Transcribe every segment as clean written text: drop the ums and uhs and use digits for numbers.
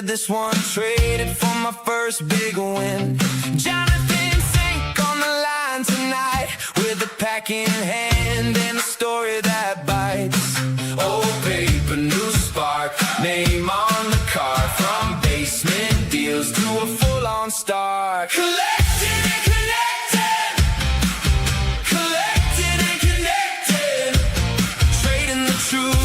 this one, traded for my first big win. Jonathan Fink on the line tonight, with a pack in hand and a story that bites. Old paper, new spark, name on the card, from basement deals to a full-on start. Collected and connected, collected and connected, trading the truth.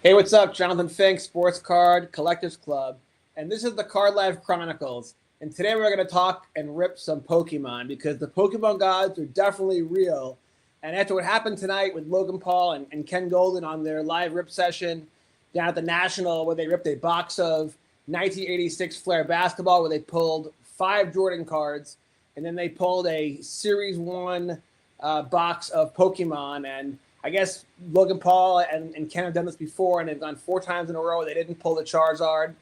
Hey, what's up? Jonathan Fink, Sports Card Collectors Club, and this is the Card Life Chronicles. And today we're going to talk and rip some Pokemon, because the Pokemon gods are definitely real. And after what happened tonight with Logan Paul and Ken Golden on their live rip session down at the National, where they ripped a box of 1986 Flair basketball, where they pulled 5 Jordan cards, and then they pulled a Series 1 box of Pokemon. And I guess Logan Paul and Ken have done this before, and they've gone 4 times in a row. They didn't pull the Charizard.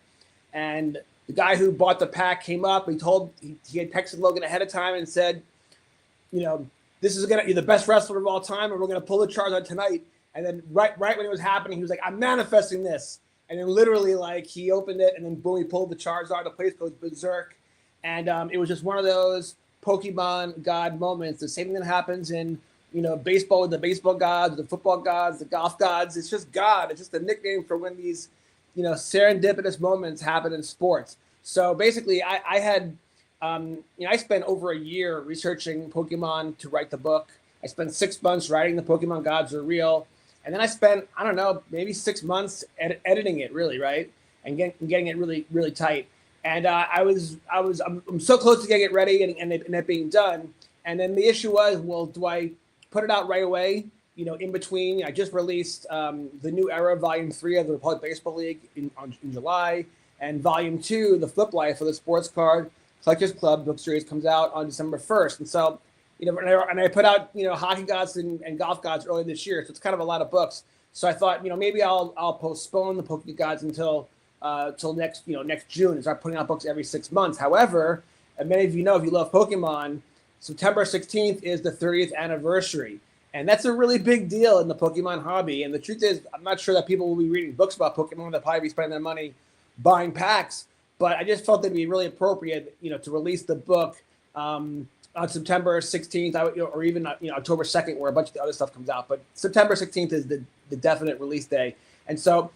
And the guy who bought the pack came up. He had texted Logan ahead of time and said, you know, this is going to be the best wrestler of all time, and we're going to pull the Charizard tonight. And then right when it was happening, he was like, I'm manifesting this. And then literally, like, he opened it, and then boom, he pulled the Charizard. The place goes berserk. And it was just one of those Pokemon God moments. The same thing that happens in, you know, baseball with the baseball gods, the football gods, the golf gods. It's just God. It's just a nickname for when these, you know, serendipitous moments happen in sports. So basically, I had, I spent over a year researching Pokemon to write the book. I spent 6 months writing The Pokemon Gods Are Real. And then I spent, I don't know, maybe 6 months editing it, really, right? And getting it really, really tight. And I'm so close to getting it ready and it being done. And then the issue was, well, do I put it out right away? You know, in between, I just released the New Era Volume 3 of the Republic Baseball League in July, and Volume 2, The Flip Life of the Sports Card Collectors Club book series, comes out on December 1st. And so, you know, and I put out, you know, Hockey Gods and Golf Gods early this year, so it's kind of a lot of books. So I thought, you know, maybe I'll postpone the Pokemon Gods until next June, and start putting out books every 6 months. However, and many of you know, if you love Pokemon, September 16th is the 30th anniversary. And that's a really big deal in the Pokemon hobby. And the truth is, I'm not sure that people will be reading books about Pokemon. They'll probably be spending their money buying packs. But I just felt it'd be really appropriate, you know, to release the book on September 16th, or even October 2nd, where a bunch of the other stuff comes out. But September 16th is the definite release day. And so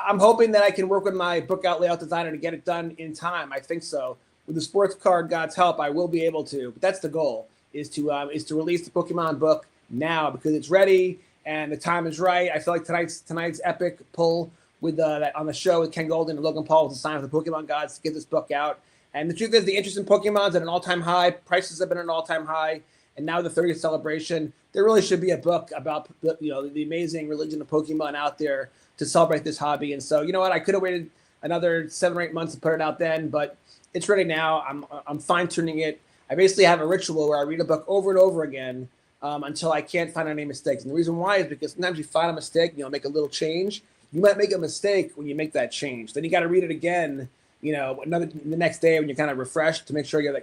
I'm hoping that I can work with my book out layout designer to get it done in time. I think so. With the Sports Card God's help, I will be able to. But that's the goal: is to release the Pokemon book now, because it's ready and the time is right. I feel like tonight's epic pull with on the show with Ken Golden and Logan Paul was a sign of the Pokemon gods to get this book out. And the truth is, the interest in Pokemon is at an all-time high. Prices have been at an all-time high, and now the 30th celebration, there really should be a book about the amazing religion of Pokemon out there to celebrate this hobby. And so, you know what? I could have waited another 7 or 8 months to put it out then, but it's ready now. I'm fine-tuning it. I basically have a ritual where I read a book over and over again until I can't find any mistakes. And the reason why is because sometimes you find a mistake, make a little change. You might make a mistake when you make that change. Then you got to read it again, the next day when you're kind of refreshed, to make sure you're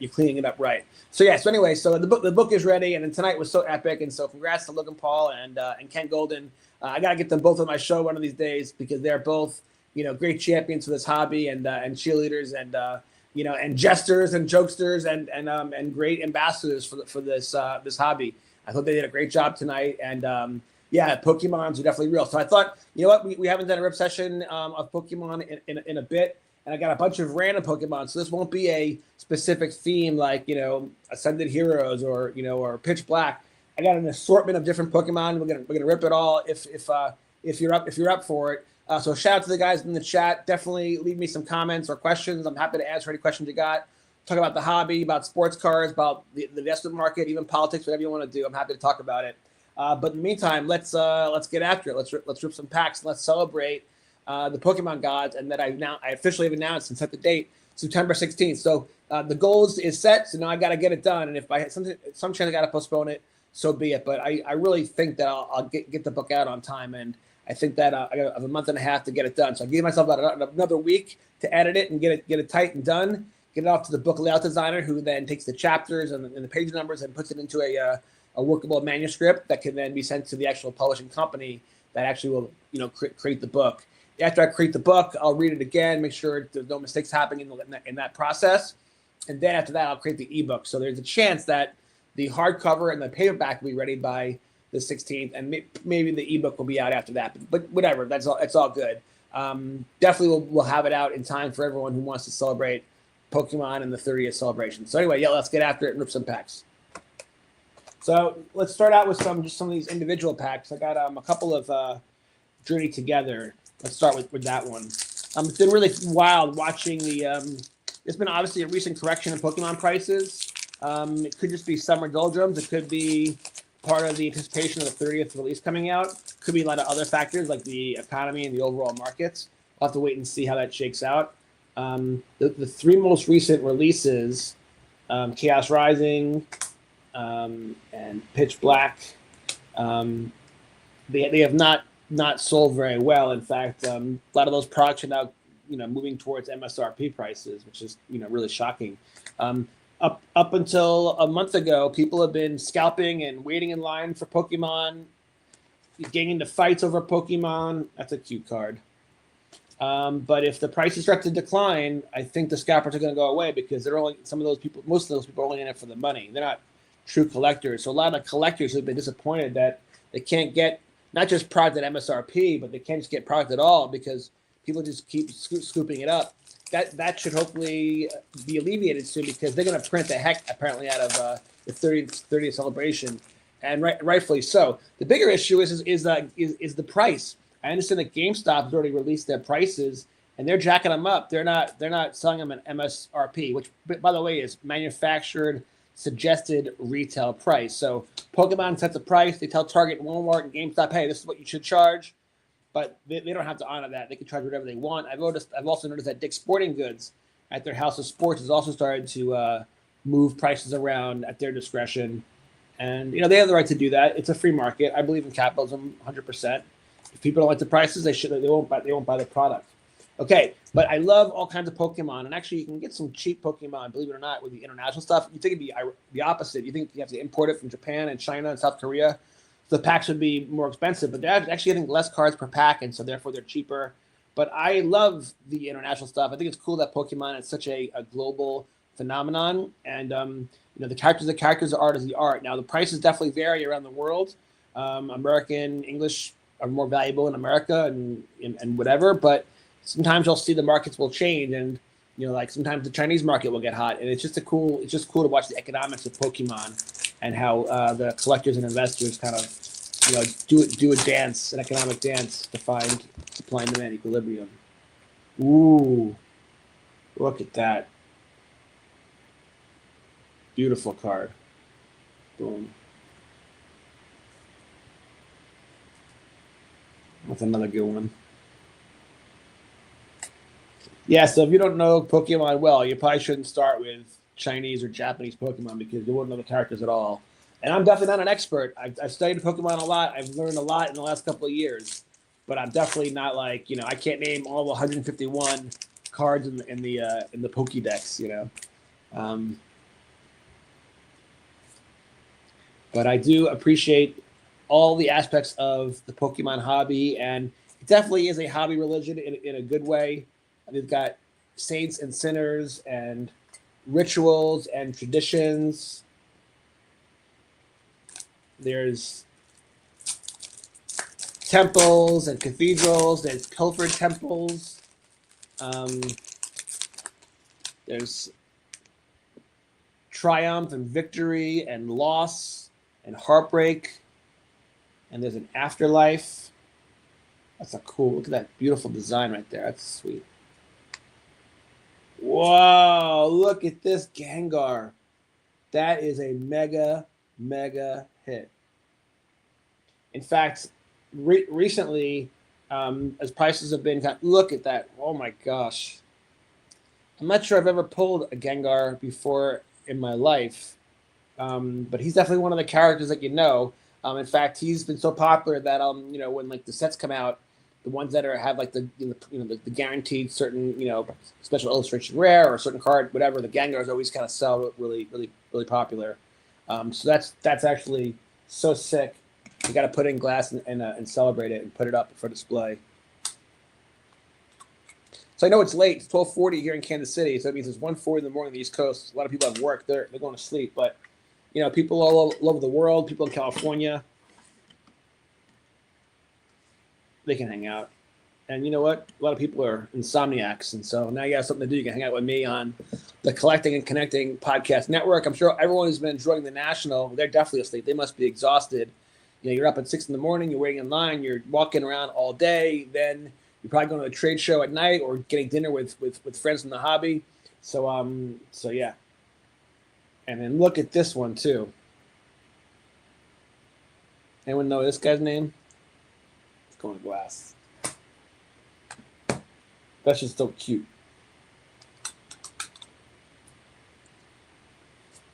cleaning it up right. So anyway, the book is ready, and then tonight was so epic, and so congrats to Logan Paul and Ken Golden. I got to get them both on my show one of these days, because they're both great champions for this hobby, and cheerleaders, and jesters and jokesters and great ambassadors for this hobby. I thought they did a great job tonight, and Pokemons are definitely real. So I thought, we haven't done a rip session of Pokemon in a bit, and I got a bunch of random Pokemon. So this won't be a specific theme like Ascended Heroes or Pitch Black. I got an assortment of different Pokemon. We're gonna rip it all if you're up for it. So shout out to the guys in the chat. Definitely leave me some comments or questions. I'm happy to answer any questions you got. Talk about the hobby, about sports cards, about the investment market, even politics, whatever you want to do. I'm happy to talk about it. But in the meantime, let's get after it. Let's rip some packs. Let's celebrate the Pokemon gods, and that I officially have announced and set the date, September 16th. So the goal is set. So now I got to get it done. And if I had some chance I got to postpone it, so be it. But I really think that I'll get the book out on time, and I think that I have a month and a half to get it done. So I gave myself about another week to edit it and get it tight and done. Get it off to the book layout designer, who then takes the chapters and the page numbers and puts it into a workable manuscript that can then be sent to the actual publishing company that actually will, create the book. After I create the book, I'll read it again, make sure there's no mistakes happening in that process. And then after that, I'll create the ebook. So there's a chance that the hardcover and the paperback will be ready by the 16th, and maybe the ebook will be out after that. But whatever, that's all. It's all good. Definitely, we'll have it out in time for everyone who wants to celebrate Pokemon and the 30th celebration. So anyway, let's get after it and rip some packs. So let's start out with some of these individual packs. I got a couple of Journey Together. Let's start with that one. It's been really wild watching the. There's been obviously a recent correction in Pokemon prices. It could just be summer doldrums. It could be part of the anticipation of the 30th release coming out. Could be a lot of other factors like the economy and the overall markets. We'll have to wait and see how that shakes out. The three most recent releases, Chaos Rising and Pitch Black, they have not sold very well. In fact, a lot of those products are now moving towards MSRP prices, which is really shocking. Up until a month ago, people have been scalping and waiting in line for Pokemon, getting into fights over Pokemon. That's a cute card. But if the prices start to decline, I think the scalpers are going to go away because most of those people are only in it for the money. They're not true collectors. So a lot of collectors have been disappointed that they can't get not just product at MSRP, but they can't just get product at all because people just keep scooping it up. That should hopefully be alleviated soon because they're going to print the heck apparently out of the 30th celebration, and rightfully so. The bigger issue is the price. I understand that GameStop has already released their prices and they're jacking them up. They're not selling them at MSRP, which by the way is manufactured suggested retail price. So Pokemon sets a price. They tell Target, Walmart, and GameStop, hey, this is what you should charge. But they don't have to honor that. They can charge whatever they want. I've also noticed that Dick's Sporting Goods at their House of Sports has also started to move prices around at their discretion. And they have the right to do that. It's a free market. I believe in capitalism 100%. If people don't like the prices, they won't buy the product. Okay, but I love all kinds of Pokemon, and actually you can get some cheap Pokemon, believe it or not, with the international stuff. You think it'd be the opposite. You think you have to import it from Japan and China and South Korea. The packs would be more expensive, but they're actually getting less cards per pack, and so therefore they're cheaper. But I love the international stuff. I think it's cool that Pokemon is such a global phenomenon, and the characters, the art is the art. Now the prices definitely vary around the world. American English are more valuable in America and whatever, but sometimes you'll see the markets will change, and like sometimes the Chinese market will get hot, and it's just cool to watch the economics of Pokemon and how the collectors and investors kind of do a dance, an economic dance to find supply and demand equilibrium. Ooh, look at that. Beautiful card. Boom. That's another good one. Yeah, so if you don't know Pokemon well, you probably shouldn't start with Chinese or Japanese Pokemon because you won't know the characters at all. And I'm definitely not an expert. I've studied Pokemon a lot. I've learned a lot in the last couple of years, but I'm definitely not like I can't name all the 151 cards in the Pokédex. But I do appreciate all the aspects of the Pokemon hobby, and it definitely is a hobby religion in a good way. They've got saints and sinners and rituals and traditions. There's temples and cathedrals. There's pilfered temples. There's triumph and victory and loss and heartbreak. And there's an afterlife. That's look at that beautiful design right there. That's sweet. Whoa, look at this Gengar. That is a mega hit. In fact, recently, as prices have been, look at that. Oh my gosh. I'm not sure I've ever pulled a Gengar before in my life, but he's definitely one of the characters that in fact, he's been so popular that when like the sets come out, the ones that have like the guaranteed certain special illustration rare or a certain card, whatever, the Gengars always kind of sell really popular. So that's actually So sick. You got to put it in glass and celebrate it and put it up for display. So I know it's late. It's 12:40 here in Kansas City, so that means it's 1:40 in the morning on the East Coast. A lot of people have work. They're going to sleep. But, people all over the world, people in California, they can hang out. And you know what? A lot of people are insomniacs. And so now you have something to do. You can hang out with me on the Collecting and Connecting Podcast Network. I'm sure everyone who's been enjoying the National, they're definitely asleep. They must be exhausted. You're up at 6 in the morning. You're waiting in line. You're walking around all day. Then you're probably going to a trade show at night or getting dinner with friends in the hobby. So yeah. And then look at this one too. Anyone know this guy's name? It's going to glass. That's just so cute.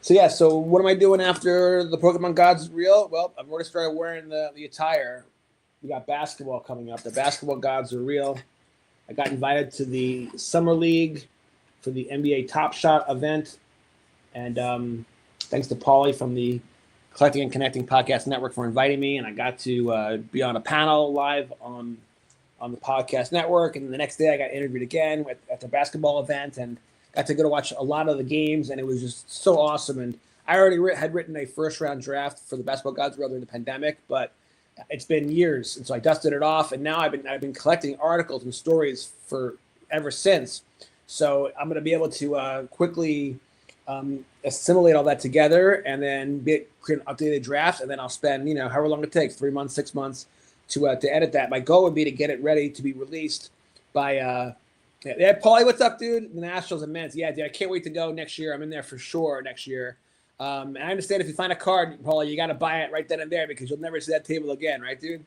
So yeah, so what am I doing after the Pokemon Gods is real? Well, I've already started wearing the attire. We got basketball coming up. The basketball gods are real. I got invited to the Summer League for the NBA Top Shot event. And thanks to Paulie from the Collecting and Connecting Podcast Network for inviting me. And I got to be on a panel live on the podcast network. And the next day I got interviewed again at the basketball event and got to go to watch a lot of the games. And it was just so awesome. And I already had written a first round draft for the basketball gods during the pandemic, but it's been years. And so I dusted it off. And now I've been collecting articles and stories for ever since. So I'm going to be able to quickly assimilate all that together and then create an updated draft. And then I'll spend, however long it takes, 3 months, 6 months to edit that. My goal would be to get it ready to be released by yeah, Paulie, what's up, dude? The Nationals immense. Yeah, dude, I can't wait to go next year. I'm in there for sure next year. And I understand if you find a card, Paulie, you got to buy it right then and there because you'll never see that table again, right, dude?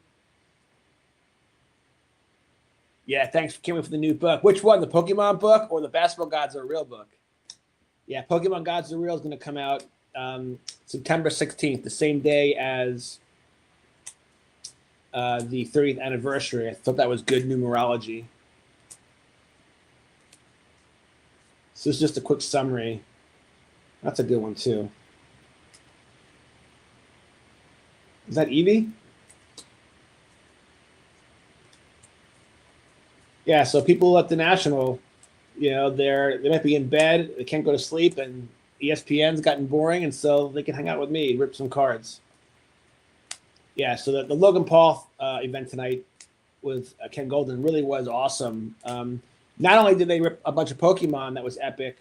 Yeah, thanks. Can't wait for the new book. Which one, the Pokemon book or the Basketball Gods Are Real book? Yeah, Pokemon Gods Are Real is going to come out September 16th, the same day as the 30th anniversary. I thought that was good numerology. So this is just a quick summary. That's a good one too. Is that Eevee? Yeah, so people at the National, they might be in bed, they can't go to sleep, and ESPN's gotten boring, and so they can hang out with me, rip some cards. Yeah, so the Logan Paul event tonight with Ken Golden really was awesome. Not only did they rip a bunch of Pokemon that was epic,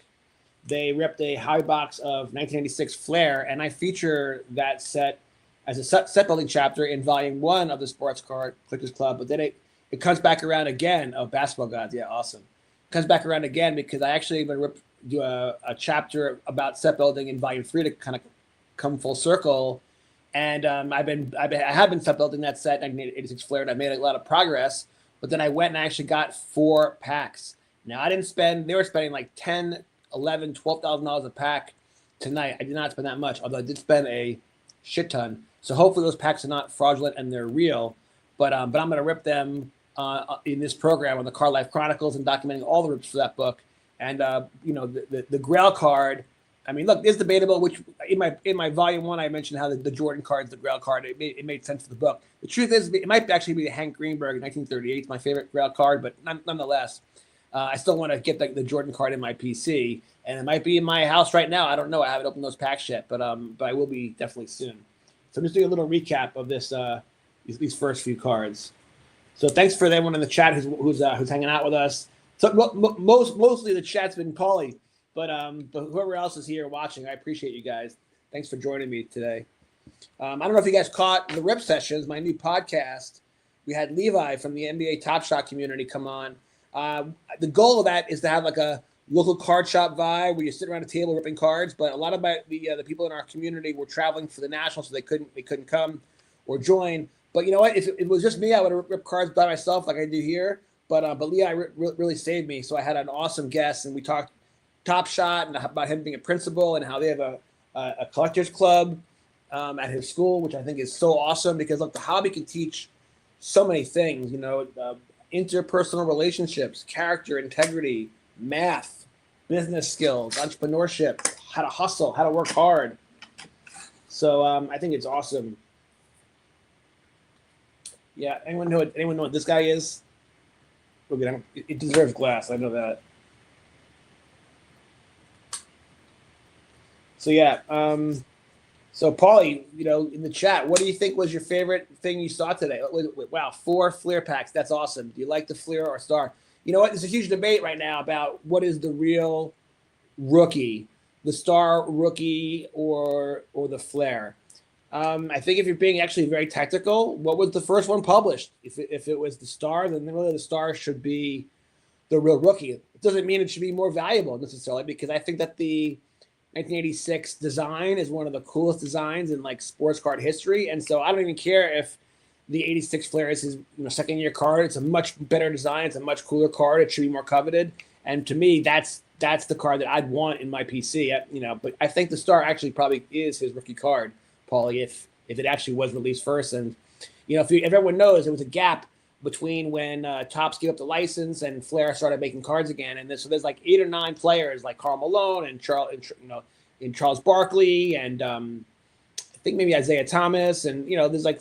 they ripped a high box of 1996 Flair, and I feature that set as a set building chapter in Volume 1 of the Sports Card Collectors Club. But then it comes back around again. Oh, Basketball Gods, yeah, awesome. It comes back around again because I actually even do a chapter about set building in Volume 3 to kind of come full circle. And I have been set building that set 1986 Flair, and I made a lot of progress. But then I went and I actually got 4 packs. Now I didn't spend. They were spending like $10,000, $11,000, $12,000 a pack tonight. I did not spend that much, although I did spend a shit ton. So hopefully those packs are not fraudulent and they're real. But I'm going to rip them in this program on the Card Life Chronicles and documenting all the rips for that book. And the Grail card. I mean, look, it's debatable. Which in my Volume 1, I mentioned how the Jordan card's the Grail card. It made sense for the book. The truth is, it might actually be the Hank Greenberg 1938. It's my favorite Grail card, but nonetheless, I still want to get the Jordan card in my PC, and it might be in my house right now. I don't know. I haven't opened those packs yet, but I will be definitely soon. So I'm just doing a little recap of this these first few cards. So thanks for everyone in the chat who's hanging out with us. So mostly the chat's been Paulie. But whoever else is here watching, I appreciate you guys. Thanks for joining me today. I don't know if you guys caught the Rip Sessions, my new podcast. We had Levi from the NBA Top Shot community come on. The goal of that is to have like a local card shop vibe where you sit around a table ripping cards. But a lot of the people in our community were traveling for the National, so they couldn't come or join. But you know what? If it was just me, I would have ripped cards by myself like I do here. But Levi really saved me. So I had an awesome guest, and we talked Top Shot and about him being a principal and how they have a collectors club at his school, which I think is so awesome because look, the hobby can teach so many things, interpersonal relationships, character, integrity, math, business skills, entrepreneurship, how to hustle, how to work hard. So I think it's awesome. Yeah. Anyone know what this guy is? Okay, it deserves glass. I know that. So yeah. So Paulie, in the chat, what do you think was your favorite thing you saw today? Wow, 4 Fleer packs. That's awesome. Do you like the Fleer or Star? You know what? There's a huge debate right now about what is the real rookie, the Star rookie or the Flair. I think if you're being actually very technical, what was the first one published? If it was the Star, then really the Star should be the real rookie. It doesn't mean it should be more valuable necessarily, because I think that the 1986 design is one of the coolest designs in like sports card history, and so I don't even care if the 86 Flair is his second year card. It's a much better design. It's a much cooler card. It should be more coveted, and to me, that's the card that I'd want in my PC. But I think the Star actually probably is his rookie card, Paulie, if it actually was released first. And if everyone knows, there was a gap between when Topps gave up the license and Flair started making cards again, and so there's like 8 or 9 players like Karl Malone and Charles Barkley and I think maybe Isaiah Thomas, and there's like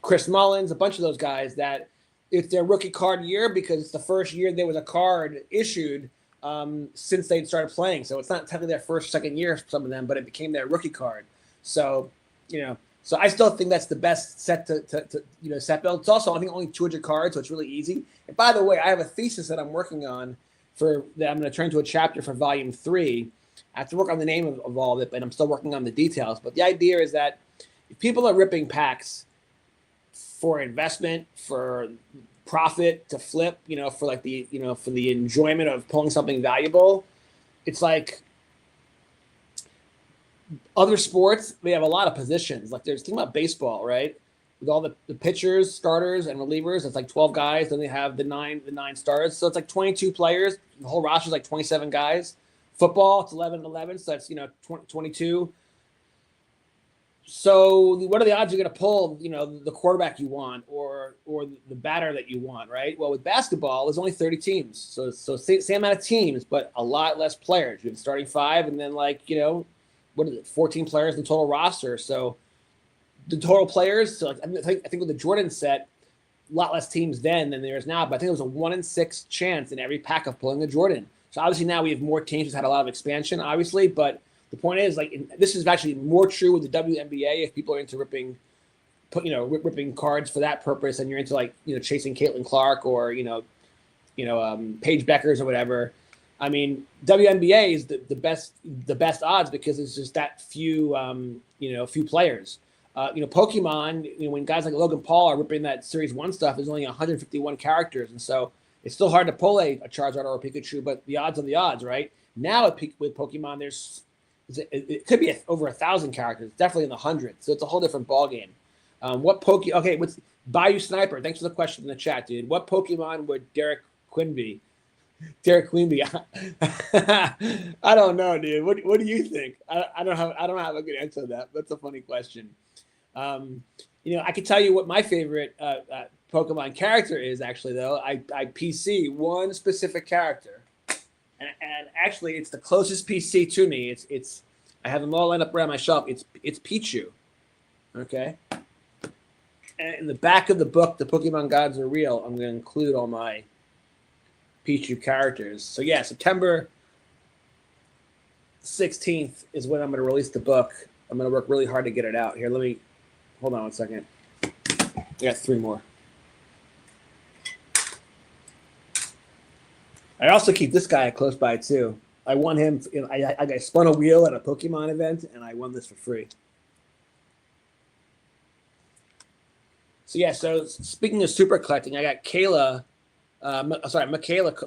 Chris Mullins, a bunch of those guys that it's their rookie card year because it's the first year there was a card issued since they'd started playing. So it's not technically their first, second year for some of them, but it became their rookie card. So so I still think that's the best set to set build. It's also, I think, only 200 cards, so it's really easy. And by the way, I have a thesis that I'm working on that I'm going to turn to a chapter for volume 3. I have to work on the name of all of it, but I'm still working on the details. But the idea is that if people are ripping packs for investment, for profit, to flip, for like for the enjoyment of pulling something valuable, it's like other sports, they have a lot of positions. Like think about baseball, right? With all the pitchers, starters, and relievers, it's like 12 guys. Then they have the nine stars. So it's like 22 players. The whole roster is like 27 guys. Football, it's 11-11, so that's 22. So what are the odds you're going to pull, the quarterback you want or the batter that you want, right? Well, with basketball, there's only 30 teams. So same amount of teams, but a lot less players. You have the starting 5, and then what is it, 14 players in the total roster. So the total players, so I think with the Jordan set, a lot less teams then than there is now, but I think it was a 1 in 6 chance in every pack of pulling the Jordan. So obviously now we have more teams. It's had a lot of expansion, obviously, but the point is, this is actually more true with the WNBA. If people are into ripping cards for that purpose, and you're into chasing Caitlin Clark or Paige Beckers or whatever. I mean, WNBA is the best odds because it's just that few players. Pokemon, when guys like Logan Paul are ripping that Series 1 stuff, there's only 151 characters, and so it's still hard to pull a Charizard or a Pikachu, but the odds are the odds, right? Now with Pokemon, it could be over 1,000 characters, definitely in the hundreds. So it's a whole different ballgame. What's Bayou Sniper? Thanks for the question in the chat, dude. What Pokemon would Derek Quimby? I don't know, dude. What do you think? I don't have a good answer to that. That's a funny question. I can tell you what my favorite Pokemon character is, actually, though. I PC one specific character, and actually it's the closest PC to me. It's I have them all lined up around my shelf. It's Pichu. Okay. And in the back of the book, The Pokemon Gods Are Real, I'm going to include all my Pichu characters. So yeah, September 16th is when I'm going to release the book. I'm going to work really hard to get it out. Here, hold on 1 second. I got 3 more. I also keep this guy close by too. I won him. I spun a wheel at a Pokemon event, and I won this for free. So yeah. So speaking of super collecting, I got Michaela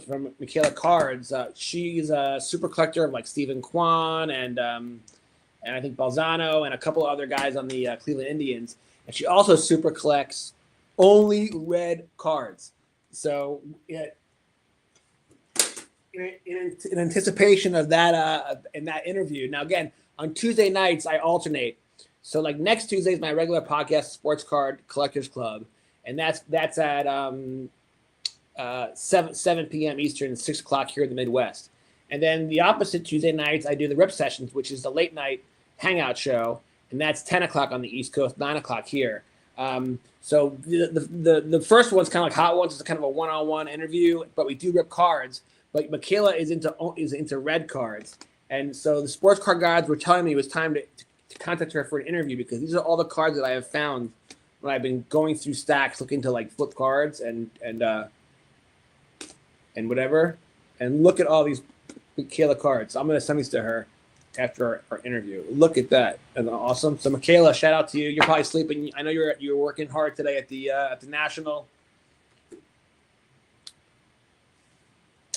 from Michaela Cards. She's a super collector of like Stephen Kwan and I think Balzano and a couple of other guys on the Cleveland Indians. And she also super collects only red cards. So yeah, in anticipation of that, in that interview. Now again, on Tuesday nights I alternate. So like next Tuesday is my regular podcast, Sports Card Collectors Club, and that's at 7 p.m. Eastern, 6 o'clock here in the Midwest. And then the opposite Tuesday nights, I do the Rip Sessions, which is the late night hangout show, and that's 10 o'clock on the East Coast, 9 o'clock here. So the first one's kind of like Hot Ones. It's kind of a one-on-one interview, but we do rip cards. But Michaela is into red cards, and so the sports card guys were telling me it was time to contact her for an interview because these are all the cards that I have found when I've been going through stacks looking to like flip cards and whatever. And look at all these Michaela cards. So I'm gonna send these to her after our interview. Look at that. And awesome. So Michaela, shout out to you. You're probably sleeping. I know you're working hard today at the National.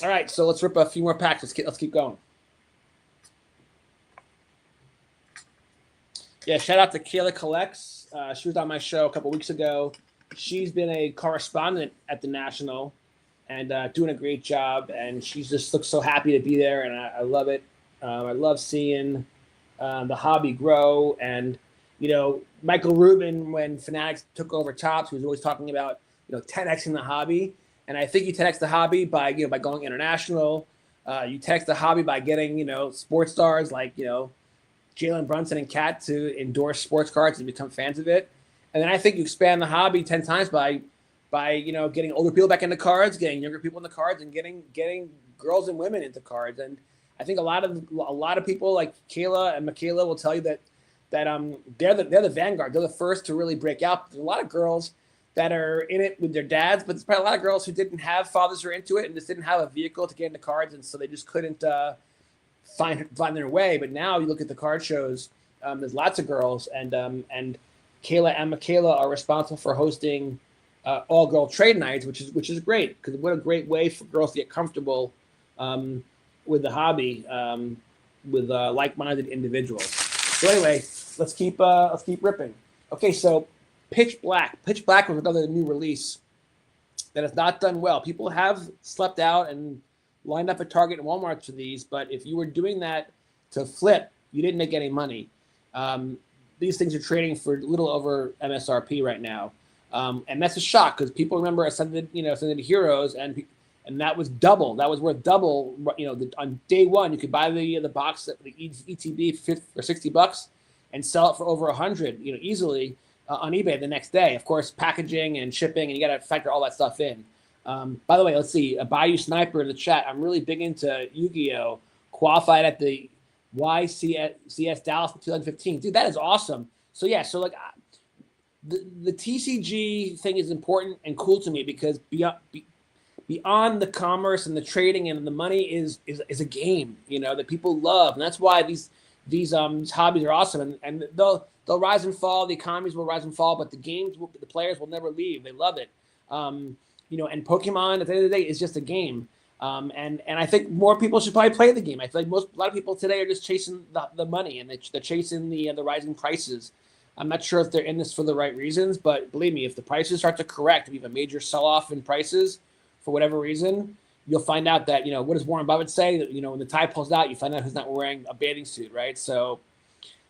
All right, so let's rip a few more packs. Let's keep going. Yeah, shout out to Kayla Collects. She was on my show a couple weeks ago. She's been a correspondent at the National and doing a great job. And she just looks so happy to be there, and I love it. I love seeing the hobby grow. And, Michael Rubin, when Fanatics took over Topps, he was always talking about, 10Xing the hobby. And I think you 10X the hobby by going international. You 10X the hobby by getting, sports stars like, Jalen Brunson and Kat to endorse sports cards and become fans of it. And then I think you expand the hobby 10 times by getting older people back into cards, getting younger people into cards, and getting girls and women into cards. And I think a lot of people like Kayla and Michaela will tell you that they're the vanguard. They're the first to really break out. There's a lot of girls that are in it with their dads, but there's probably a lot of girls who didn't have fathers who are into it and just didn't have a vehicle to get into cards, and so they just couldn't find their way. But now you look at the card shows, there's lots of girls, and Kayla and Michaela are responsible for hosting all girl trade nights, which is great because what a great way for girls to get comfortable with the hobby with like-minded individuals. So anyway, let's keep ripping. Okay, so Pitch Black was another new release that has not done well. People have slept out and lined up at Target and Walmart for these, but if you were doing that to flip, you didn't make any money. These things are trading for a little over MSRP right now, and that's a shock because people remember Ascended Heroes, and that was double. That was worth double. On day one, you could buy the box, the ETB for $60, and sell it for over $100, easily. On eBay the next day. Of course, packaging and shipping, and you got to factor all that stuff in. By the way, let's see. A Bayou Sniper in the chat. I'm really big into Yu-Gi-Oh! Qualified at the YCS Dallas in 2015. Dude, that is awesome. So yeah, the TCG thing is important and cool to me because beyond the commerce and the trading and the money is a game, that people love, and that's why these hobbies are awesome, and they'll rise and fall. The economies will rise and fall, but the players will never leave. They love it. And Pokemon at the end of the day is just a game. And I think more people should probably play the game. I feel like a lot of people today are just chasing the money, and they're chasing the rising prices. I'm not sure if they're in this for the right reasons, but believe me, if the prices start to correct, if you have a major sell-off in prices for whatever reason, you'll find out that, what does Warren Buffett say? That, when the tide pulls out, you find out who's not wearing a bathing suit, right? So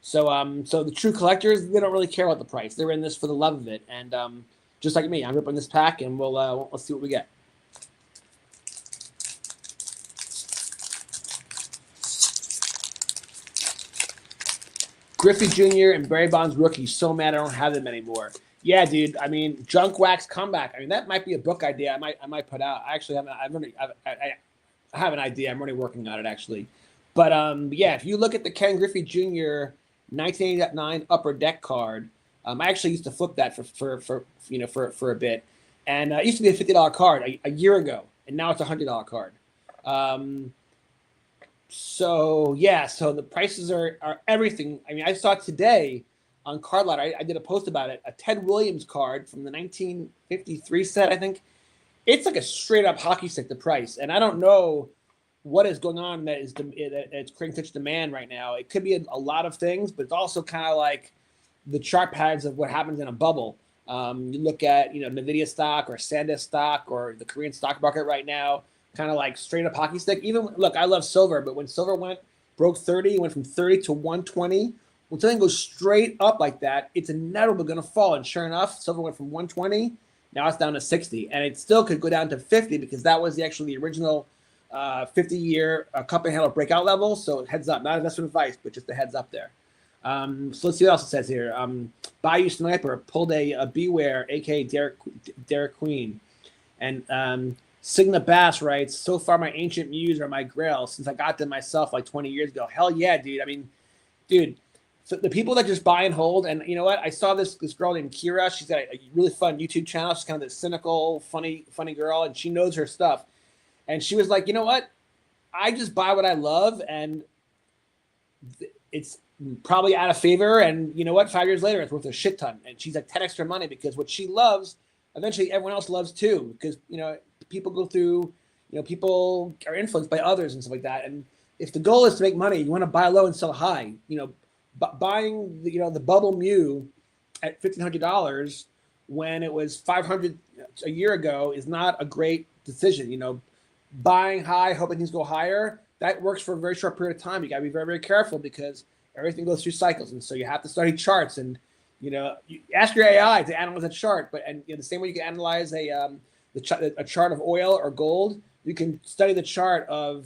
the true collectors, they don't really care about the price. They're in this for the love of it. And just like me, I'm ripping this pack, and let's see what we get. Griffey Jr. and Barry Bonds rookie. So mad I don't have them anymore. Yeah, dude. I mean, Junk Wax Comeback. I mean, that might be a book idea I might put out. I actually I have an idea. I'm already working on it, actually. But yeah, if you look at the Ken Griffey Jr. 1989 Upper Deck card, I actually used to flip that for a bit, and it used to be a $50 card a year ago, and now it's a $100 card. So the prices are everything. I mean, I saw today on Card Ladder, I did a post about it, a Ted Williams card from the 1953 set, I think. It's like a straight up hockey stick, the price, and I don't know what is going on that's creating such demand right now. It could be a lot of things, but it's also kind of like the chart patterns of what happens in a bubble. You look at NVIDIA stock or SanDisk stock or the Korean stock market right now, kind of like straight up hockey stick. Look, I love silver, but when silver broke 30, went from 30 to 120. When something goes straight up like that, it's inevitably going to fall. And sure enough, silver went from 120, now it's down to 60, and it still could go down to 50 because that was the original 50-year cup and handle breakout level. So heads up, not investment advice, but just a heads up there. So let's see what else it says here. Bayou Sniper pulled a Beware, aka Derek Queen, and Signa Bass writes, "So far, my ancient muse are my grail since I got them myself like 20 years ago." Hell yeah, dude. I mean, dude, so the people that just buy and hold, and you know what? I saw this girl named Kira. She's got a really fun YouTube channel. She's kind of this cynical, funny girl, and she knows her stuff. And she was like, you know what? I just buy what I love, and it's probably out of favor. And you know what? 5 years later, it's worth a shit ton. And she's like 10 extra money because what she loves, eventually everyone else loves too. Because people go through, people are influenced by others and stuff like that. And if the goal is to make money, you want to buy low and sell high. Buying the Bubble Mew at $1,500 when it was $500 a year ago is not a great decision. Buying high, hoping things go higher, that works for a very short period of time. You got to be very, very careful because everything goes through cycles, and so you have to study charts. And you ask your AI to analyze a chart, but the same way you can analyze a chart of oil or gold, you can study the chart of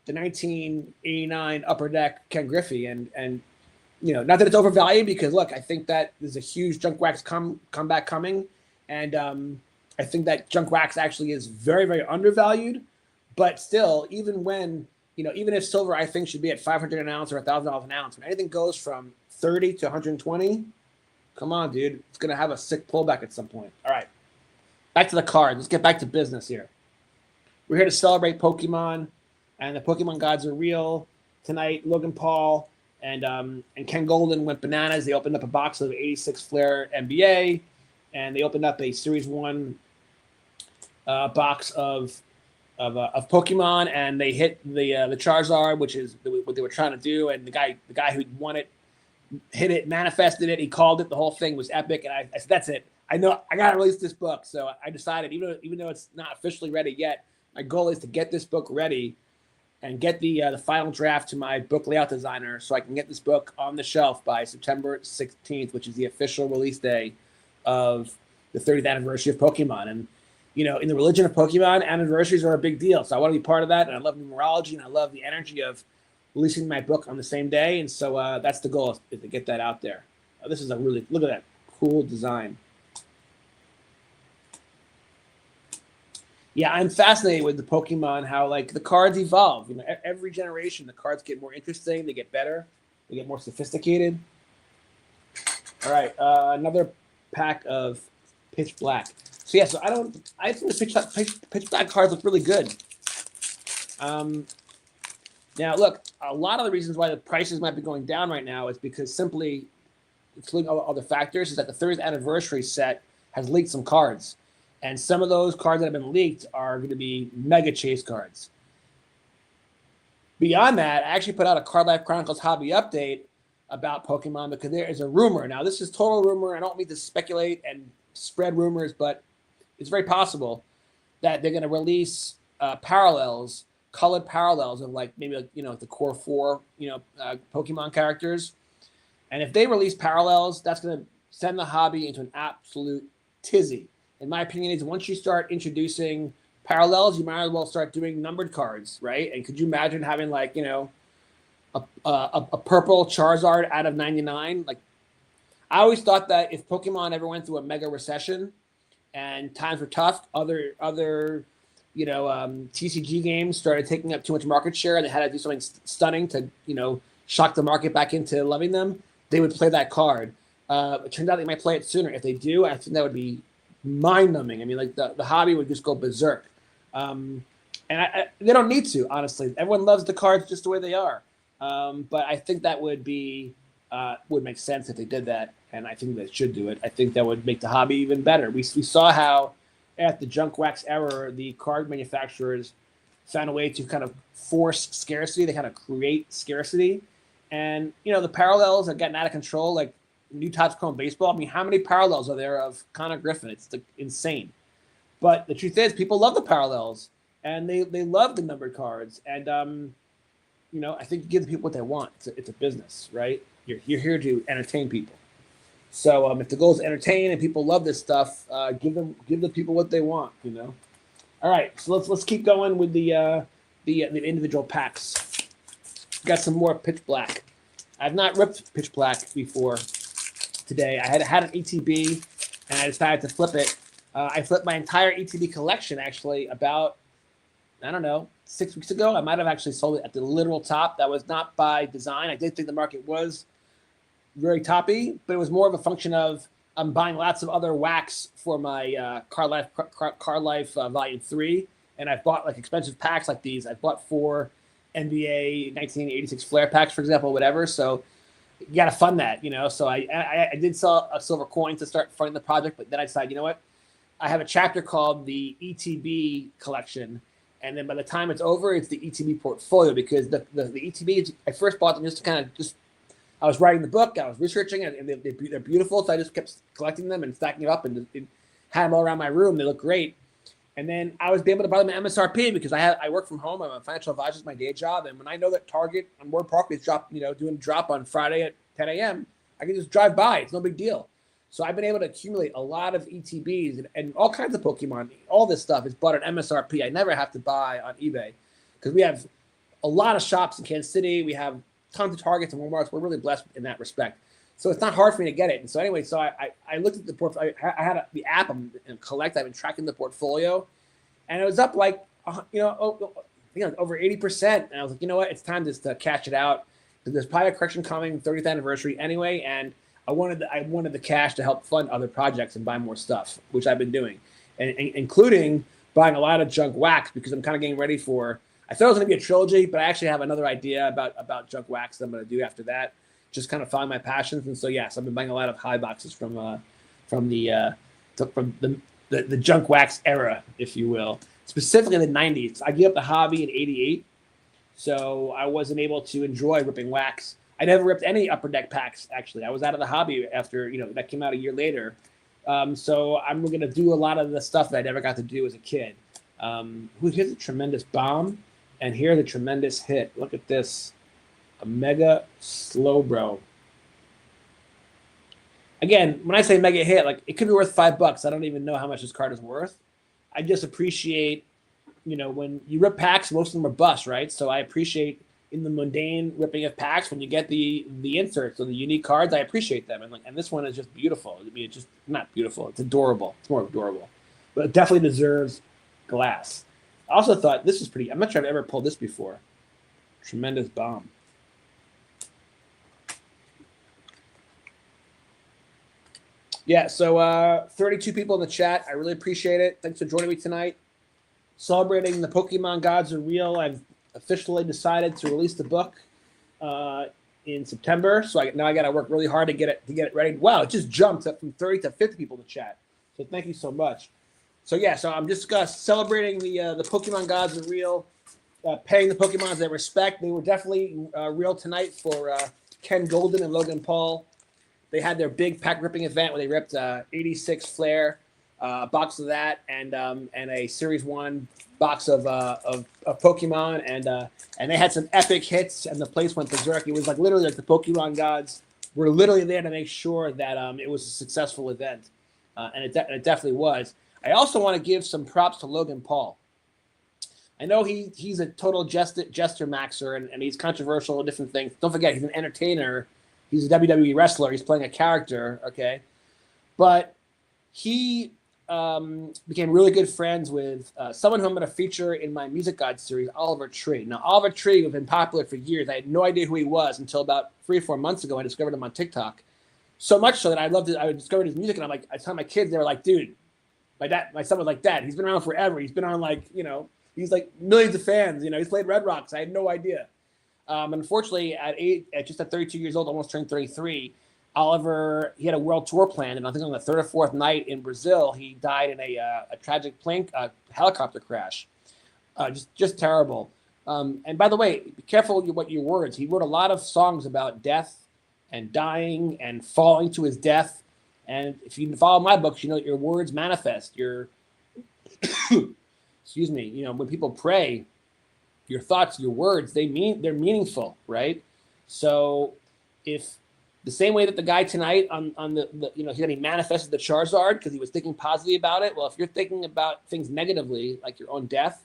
the 1989 Upper Deck Ken Griffey, and not that it's overvalued, because look, I think that there's a huge junk wax comeback coming, and I think that junk wax actually is very, very undervalued. But still, even if silver, I think, should be at $500 an ounce or $1,000 an ounce, when anything goes from 30 to 120, come on, dude, it's gonna have a sick pullback at some point. All right, back to the card. Let's get back to business here. We're here to celebrate Pokemon, and the Pokemon gods are real. Tonight, Logan Paul and Ken Golden went bananas. They opened up a box of 86 Flare NBA, and they opened up a Series 1 box of Pokemon, and they hit the Charizard, which is what they were trying to do. And the guy who won it hit it, manifested it. He called it. The whole thing was epic. And I said, that's it. I know I got to release this book. So I decided, even though it's not officially ready yet, my goal is to get this book ready and get the final draft to my book layout designer, so I can get this book on the shelf by September 16th, which is the official release day of the 30th anniversary of Pokemon. And in the religion of Pokemon, anniversaries are a big deal. So I want to be part of that. And I love numerology, and I love the energy of releasing my book on the same day. And so that's the goal, is to get that out there. This is look at that cool design. Yeah, I'm fascinated with the Pokemon, how the cards evolve. Every generation, the cards get more interesting. They get better. They get more sophisticated. All right, another pack of Pitch Black. So yeah, I think the pitch black cards look really good. Now look, a lot of the reasons why the prices might be going down right now is because simply, including all the other factors, is that the 30th anniversary set has leaked some cards. And some of those cards that have been leaked are going to be mega chase cards. Beyond that, I actually put out a Card Life Chronicles hobby update about Pokemon, because there is a rumor. Now, this is total rumor. I don't mean to speculate and spread rumors, but it's very possible that they're going to release parallels, colored parallels of maybe the core 4 Pokemon characters. And if they release parallels, that's going to send the hobby into an absolute tizzy. In my opinion, is once you start introducing parallels, you might as well start doing numbered cards, right? And could you imagine having a purple Charizard out of 99? I always thought that if Pokemon ever went through a mega recession and times were tough, other TCG games started taking up too much market share, and they had to do something stunning to shock the market back into loving them, they would play that card. It turns out they might play it sooner. If they do, I think that would be mind-numbing. I mean, the hobby would just go berserk. And they don't need to, honestly. Everyone loves the cards just the way they are. But I think that would make sense if they did that, and I think they should do it. I think that would make the hobby even better. We saw how at the junk wax era, the card manufacturers found a way to kind of force scarcity. They kind of create scarcity. And, the parallels are getting out of control, New Topps Chrome Baseball. I mean, how many parallels are there of Connor Griffin? It's insane. But the truth is, people love the parallels, and they love the numbered cards. And I think you give the people what they want. It's a business, right? You're here to entertain people. So if the goal is to entertain and people love this stuff, give the people what they want. All right, so let's keep going with the individual packs. Got some more Pitch Black. I've not ripped pitch black before today. I had an ETB, and I decided to flip it. I flipped my entire ETB collection actually about, I don't know, 6 weeks ago. I might have actually sold it at the literal top. That was not by design. I did think the market was very toppy, but it was more of a function of I'm buying lots of other wax for my Car Life Volume 3, and I've bought like expensive packs like these. I bought 4 NBA 1986 flare packs, for example, whatever. So you got to fund that, you know. So I did sell a silver coin to start funding the project, but then I decided, you know what? I have a chapter called the ETB collection, and then by the time it's over, it's the ETB portfolio, because the ETBs, I first bought them just to kind of just, I was writing the book, I was researching it, and they're beautiful, so I just kept collecting them and stacking them up and had them all around my room. They look great. And then I was able to buy them at MSRP because I work from home. I'm a financial advisor, it's my day job, and when I know that Target on Ward Park is doing a drop on Friday at 10 a.m., I can just drive by. It's no big deal. So I've been able to accumulate a lot of ETBs and all kinds of Pokemon. All this stuff is bought at MSRP. I never have to buy on eBay because we have a lot of shops in Kansas City. We have tons of Targets and Walmarts. We're really blessed in that respect. So it's not hard for me to get it. And so anyway, so I looked at the portfolio. I had the app and collect. I've been tracking the portfolio, and it was up like over 80%. And I was like, you know what? It's time just to cash it out because there's probably a correction coming, 30th anniversary anyway, and I wanted the cash to help fund other projects and buy more stuff, which I've been doing, and including buying a lot of junk wax because I'm kind of getting ready for. I thought it was going to be a trilogy, but I actually have another idea about junk wax that I'm going to do after that. Just kind of following my passions, and so yes, I've been buying a lot of high boxes from the junk wax era, if you will, specifically the '90s. I gave up the hobby in '88, so I wasn't able to enjoy ripping wax. I never ripped any Upper Deck packs, actually. I was out of the hobby after, that came out a year later. So I'm going to do a lot of the stuff that I never got to do as a kid. Here's a tremendous bomb, and here's a tremendous hit. Look at this. A mega slow bro. Again, when I say mega hit, like it could be worth $5. I don't even know how much this card is worth. I just appreciate, when you rip packs, most of them are bust, right? So I appreciate in the mundane ripping of packs, when you get the inserts or the unique cards, I appreciate them. And this one is just beautiful. I mean, it's just not beautiful. It's adorable. It's more adorable. But it definitely deserves glass. I also thought this was pretty. I'm not sure I've ever pulled this before. Tremendous bomb. Yeah, so 32 people in the chat. I really appreciate it. Thanks for joining me tonight. Celebrating the Pokemon Gods Are Real. I've officially decided to release the book in September. So now I got to work really hard to get it ready. Wow, it just jumped up from 30 to 50 people in the chat. So thank you so much. So yeah, so I'm just celebrating the Pokemon Gods Are Real, paying the Pokemons their respect. They were definitely real tonight for Ken Golden and Logan Paul. They had their big pack ripping event where they ripped 86 Flare, a box of that, and a Series 1 box of Pokemon, and they had some epic hits, and the place went berserk. It was like literally like the Pokemon gods were literally there to make sure that it was a successful event, and it definitely was. I also want to give some props to Logan Paul. I know he's a total jester maxer, and he's controversial and different things. Don't forget, he's an entertainer. He's a WWE wrestler. He's playing a character, okay? But he became really good friends with someone who I'm going to feature in my Music God series, Oliver Tree. Now, Oliver Tree has been popular for years. I had no idea who he was until about 3 or 4 months ago. I discovered him on TikTok. So much so that I loved it. I discovered his music, and I'm like, I tell my kids, they were like, dude, my son was like, Dad, he's been around forever. He's been on he's like millions of fans. He's played Red Rocks. I had no idea. Unfortunately, at 32 years old, almost turned 33, Oliver, he had a world tour planned, and I think on the 3rd or 4th night in Brazil, he died in a tragic helicopter crash. Just terrible. And by the way, be careful with your words. He wrote a lot of songs about death and dying and falling to his death. And if you follow my books, your words manifest. Excuse me. When people pray, your thoughts, your words, they're meaningful, right? So if the same way that the guy tonight on the he manifested the Charizard because he was thinking positively about it. Well, if you're thinking about things negatively, like your own death,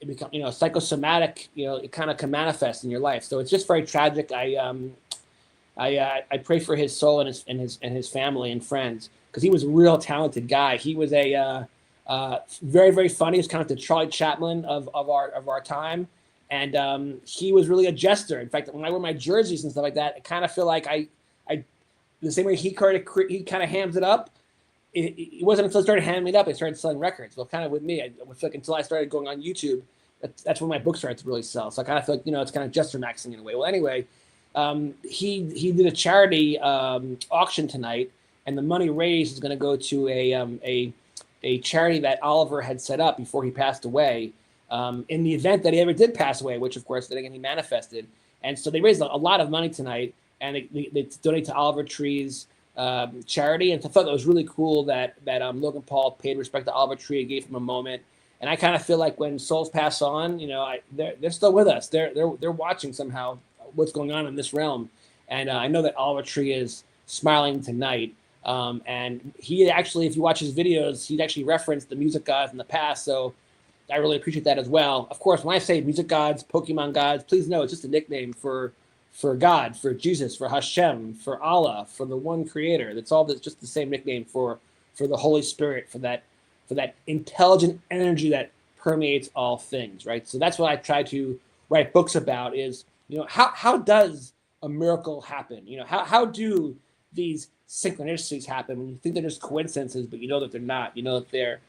it become, psychosomatic, it kind of can manifest in your life. So it's just very tragic. I pray for his soul and his family and friends, because he was a real talented guy. He was a very, very funny. He's kind of the Charlie Chaplin of our time, and he was really a jester. In fact, when I wear my jerseys and stuff like that, I kind of feel like I the same way he kind of hams it up. It wasn't until I started hamming it up I started selling records. Well, kind of with me, I feel like until I started going on YouTube, that's when my book started to really sell. So I kind of feel like it's kind of jester maxing in a way. Well, anyway. He did a charity auction tonight, and the money raised is going to go to a charity that Oliver had set up before he passed away, in the event that he ever did pass away, which of course then again he manifested. And so they raised a lot of money tonight, and they donate to Oliver Tree's charity. And so I thought that was really cool that Logan Paul paid respect to Oliver Tree and gave him a moment. And I kind of feel like when souls pass on, they're still with us. They're watching somehow what's going on in this realm. And I know that Oliver Tree is smiling tonight. And he actually, if you watch his videos, he's actually referenced the music gods in the past. So I really appreciate that as well. Of course, when I say music gods, Pokemon gods, please know it's just a nickname for God, for Jesus, for Hashem, for Allah, for the one creator. That's all just the same nickname for the Holy Spirit, for that intelligent energy that permeates all things, right? So that's what I try to write books about is, how does a miracle happen? How do these synchronicities happen when you think they're just coincidences, but you know that they're not? That they're,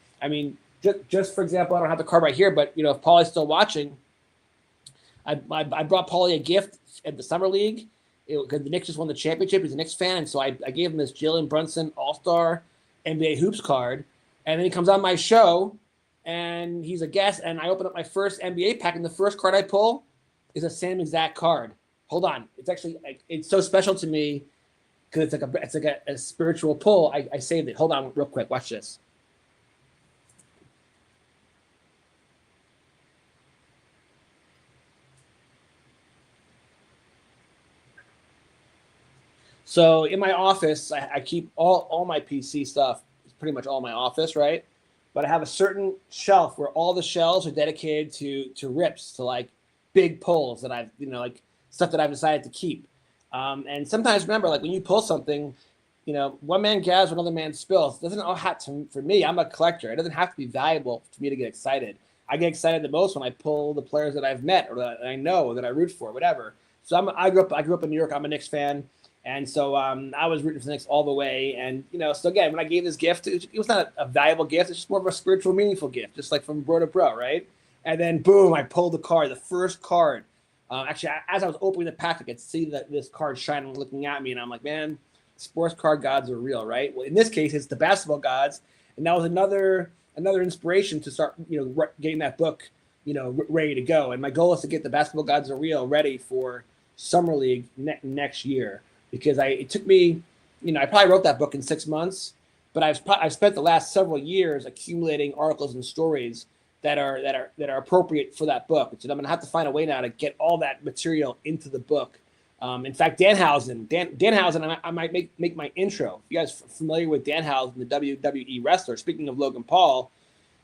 just for example, I don't have the card right here, but if Paulie's still watching, I brought Paulie a gift at the Summer League because the Knicks just won the championship. He's a Knicks fan, and so I gave him this Jalen Brunson All-Star NBA Hoops card, and then he comes on my show, and he's a guest, and I open up my first NBA pack, and the first card I pull is the same exact card. Hold on. It's actually, it's so special to me because it's like a spiritual pull. I saved it. Hold on real quick. Watch this. So in my office, I keep all my PC stuff, pretty much all my office, right? But I have a certain shelf where all the shelves are dedicated to rips, to like big pulls that I've, like stuff that I've decided to keep. And sometimes remember, like when you pull something, one man gathers, another man spills. It doesn't all have to, for me, I'm a collector. It doesn't have to be valuable for me to get excited. I get excited the most when I pull the players that I've met or that I know or that I root for, whatever. So I grew up in New York. I'm a Knicks fan. And so I was rooting for the Knicks all the way. And, so again, when I gave this gift, it was not a valuable gift. It's just more of a spiritual, meaningful gift, just like from bro to bro, right? And then, boom, I pulled the card, the first card. Actually, as I was opening the pack, I could see this card shining, looking at me. And I'm like, man, sports card gods are real, right? Well, in this case, it's the basketball gods. And that was another inspiration to start, getting that book, ready to go. And my goal is to get the basketball gods are real ready for Summer League next year. Because it took me, I probably wrote that book in 6 months, but I've spent the last several years accumulating articles and stories that are appropriate for that book. So I'm going to have to find a way now to get all that material into the book. In fact, Danhausen, I might make my intro. If you guys are familiar with Danhausen, the WWE wrestler, speaking of Logan Paul,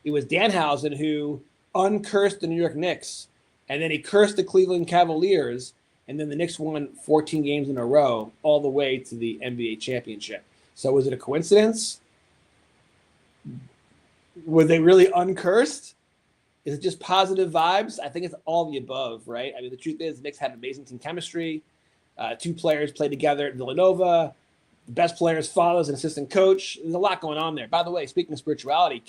it was Danhausen who uncursed the New York Knicks, and then he cursed the Cleveland Cavaliers. And then the Knicks won 14 games in a row all the way to the NBA championship. So was it a coincidence? Were they really uncursed? Is it just positive vibes? I think it's all the above, right? I mean, the truth is the Knicks had amazing team chemistry. Two players played together at Villanova. The best player's father is an assistant coach. There's a lot going on there. By the way, speaking of spirituality,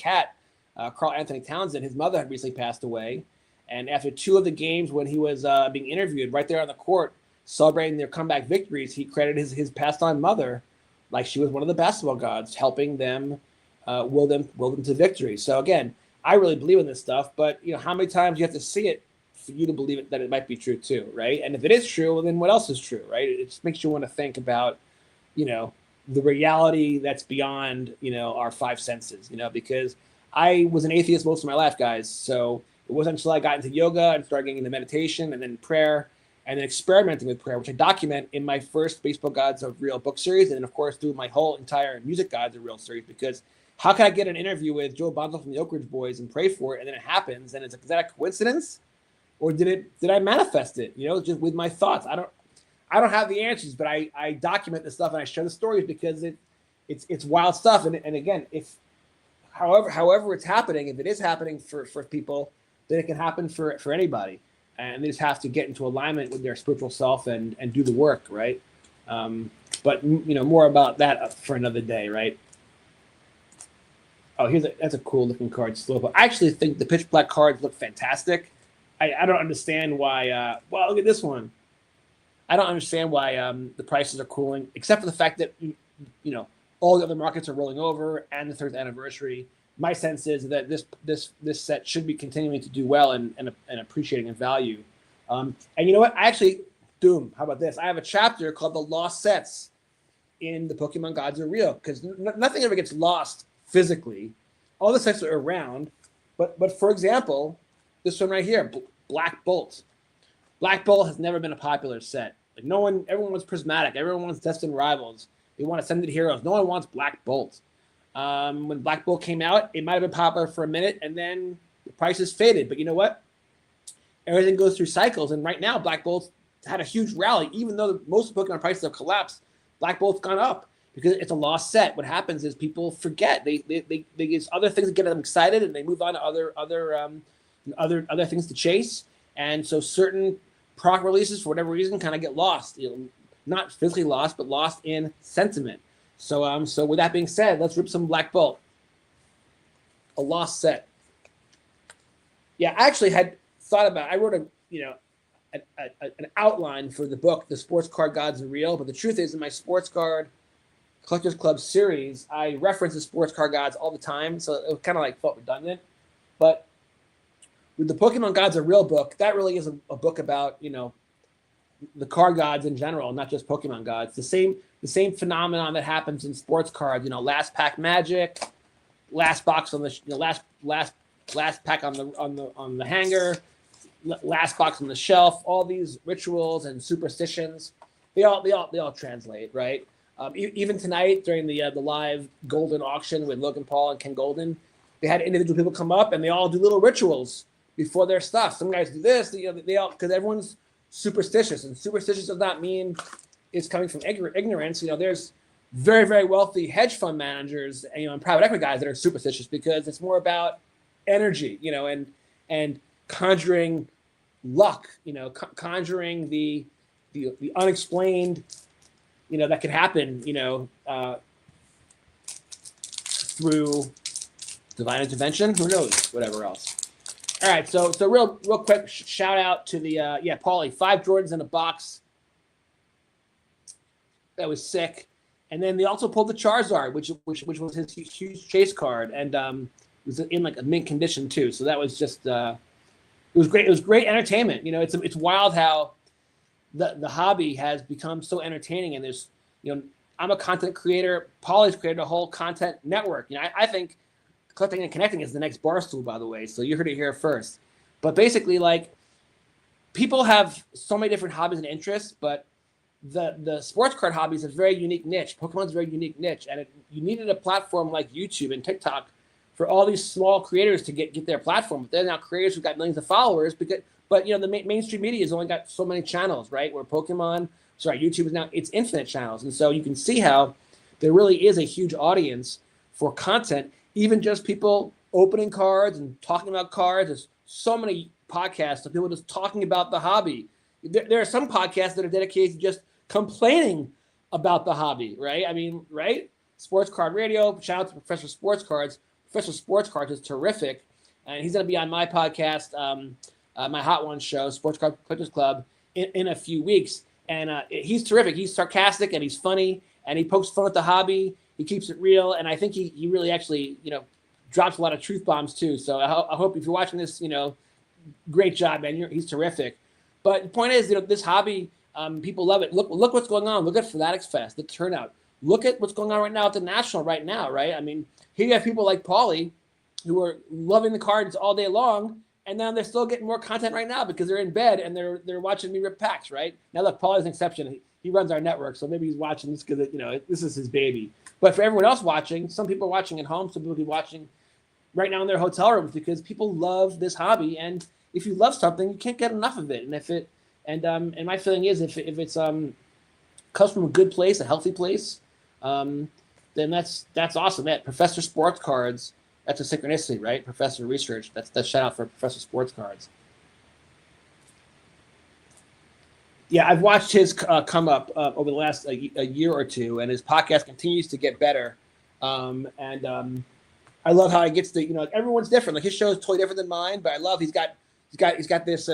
Carl Anthony Townsend, his mother had recently passed away. And after two of the games when he was being interviewed right there on the court, celebrating their comeback victories, he credited his passed-on mother like she was one of the basketball gods, helping them will them to victory. So again, I really believe in this stuff, but how many times you have to see it for you to believe it that it might be true too, right? And if it is true, well, then what else is true, right? It just makes you want to think about, the reality that's beyond, our five senses, because I was an atheist most of my life, guys. So it wasn't until I got into yoga and started getting into meditation and then prayer and then experimenting with prayer, which I document in my first Baseball Gods of Real book series. And then, of course, through my whole entire Music Gods of Real series, because how can I get an interview with Joe Bonzo from the Oak Ridge Boys and pray for it, and then it happens, and it's like, is that a coincidence, or did I manifest it? Just with my thoughts. I don't have the answers, but I document this stuff and I share the stories because it's wild stuff. And again, if however it's happening, if it is happening for people, then it can happen for anybody, and they just have to get into alignment with their spiritual self and do the work, right? But more about that for another day, right? Oh, that's a cool looking card, Slope. I actually think the pitch black cards look fantastic. I don't understand why. Well, look at this one. I don't understand why the prices are cooling, except for the fact that all the other markets are rolling over and the 3rd anniversary. My sense is that this set should be continuing to do well and appreciating in value. And you know what? I actually, Doom, how about this? I have a chapter called The Lost Sets in the Pokemon Gods Are Real, because nothing ever gets lost physically. All the sets are around. But for example, this one right here, Black Bolt. Black Bolt has never been a popular set. Like everyone wants Prismatic. Everyone wants Destined Rivals. They want Ascended Heroes. No one wants Black Bolt. When Black Bolt came out, it might have been popular for a minute, and then the prices faded. But you know what? Everything goes through cycles, and right now, Black Bolt's had a huge rally. Even though most of the Pokemon prices have collapsed, Black Bolt's gone up because it's a lost set. What happens is people forget. They get other things that get them excited, and they move on to other things to chase. And so certain product releases, for whatever reason, kind of get lost. Not physically lost, but lost in sentiment. So with that being said, let's rip some Black Bolt. A lost set. Yeah, I actually had thought about. I wrote an outline for the book, The Sports Card Gods Are Real. But the truth is, in my Sports Card Collectors Club series, I reference the sports card gods all the time. So it kind of felt redundant. But with the Pokemon Gods Are Real book, that really is a book about the card gods in general, not just Pokemon gods. The same phenomenon that happens in sports cards. Last pack magic, last box on the last pack on the hanger, last box on the shelf. All these rituals and superstitions, they all translate, right? Even tonight during the live Golden auction with Logan Paul and Ken Golden, they had individual people come up and they all do little rituals before their stuff. Some guys do this, they all, because everyone's superstitious, and superstitious does not mean it's coming from ignorance. There's very, very wealthy hedge fund managers, and private equity guys that are superstitious because it's more about energy, and conjuring luck, conjuring the unexplained, that could happen, through divine intervention. Who knows? Whatever else. All right, so real quick shout out to the Paulie, 5 Jordans in a box. That was sick. And then they also pulled the Charizard, which was his huge chase card, and was in a mint condition too. So that was just it was great. It was great entertainment. It's wild how the hobby has become so entertaining, and there's I'm a content creator. Paulie's created a whole content network. I think Collecting and Connecting is the next Barstool, by the way. So you heard it here first. But basically, people have so many different hobbies and interests, but the sports card hobby is a very unique niche. Pokemon's a very unique niche, and you needed a platform like YouTube and TikTok for all these small creators to get their platform. But they're now creators who've got millions of followers. But the mainstream media has only got so many channels, right? Where YouTube is now, it's infinite channels, and so you can see how there really is a huge audience for content. Even just people opening cards and talking about cards. There's so many podcasts of people just talking about the hobby. There are some podcasts that are dedicated to just complaining about the hobby, right? Right? Sports Card Radio. Shout out to Professor Sports Cards. Professor Sports Cards is terrific. And he's going to be on my podcast, my Hot Ones show, Sports Card Collectors Club, in a few weeks. And he's terrific. He's sarcastic and he's funny, and he pokes fun at the hobby. He keeps it real, and I think he really actually, drops a lot of truth bombs too. So I hope if you're watching this, great job, man. He's terrific. But the point is, this hobby, people love it. Look what's going on. Look at Fanatics Fest, the turnout. Look at what's going on right now at the National right now, right? Here you have people like Paulie who are loving the cards all day long, and now they're still getting more content right now because they're in bed and they're watching me rip packs, right? Now look, Paulie's an exception. he runs our network, so maybe he's watching this because this is his baby. But for everyone else watching, some people are watching at home, some people will be watching right now in their hotel rooms because people love this hobby, and if you love something, you can't get enough of it. And my feeling is if it's comes from a good place, a healthy place, then that's awesome. That Professor Sports Cards, that's a synchronicity, right? Professor Research. That's shout out for Professor Sports Cards. Yeah, I've watched his come up over the last a year or two, and his podcast continues to get better. I love how he gets the everyone's different. Like his show is totally different than mine, but I love he's got this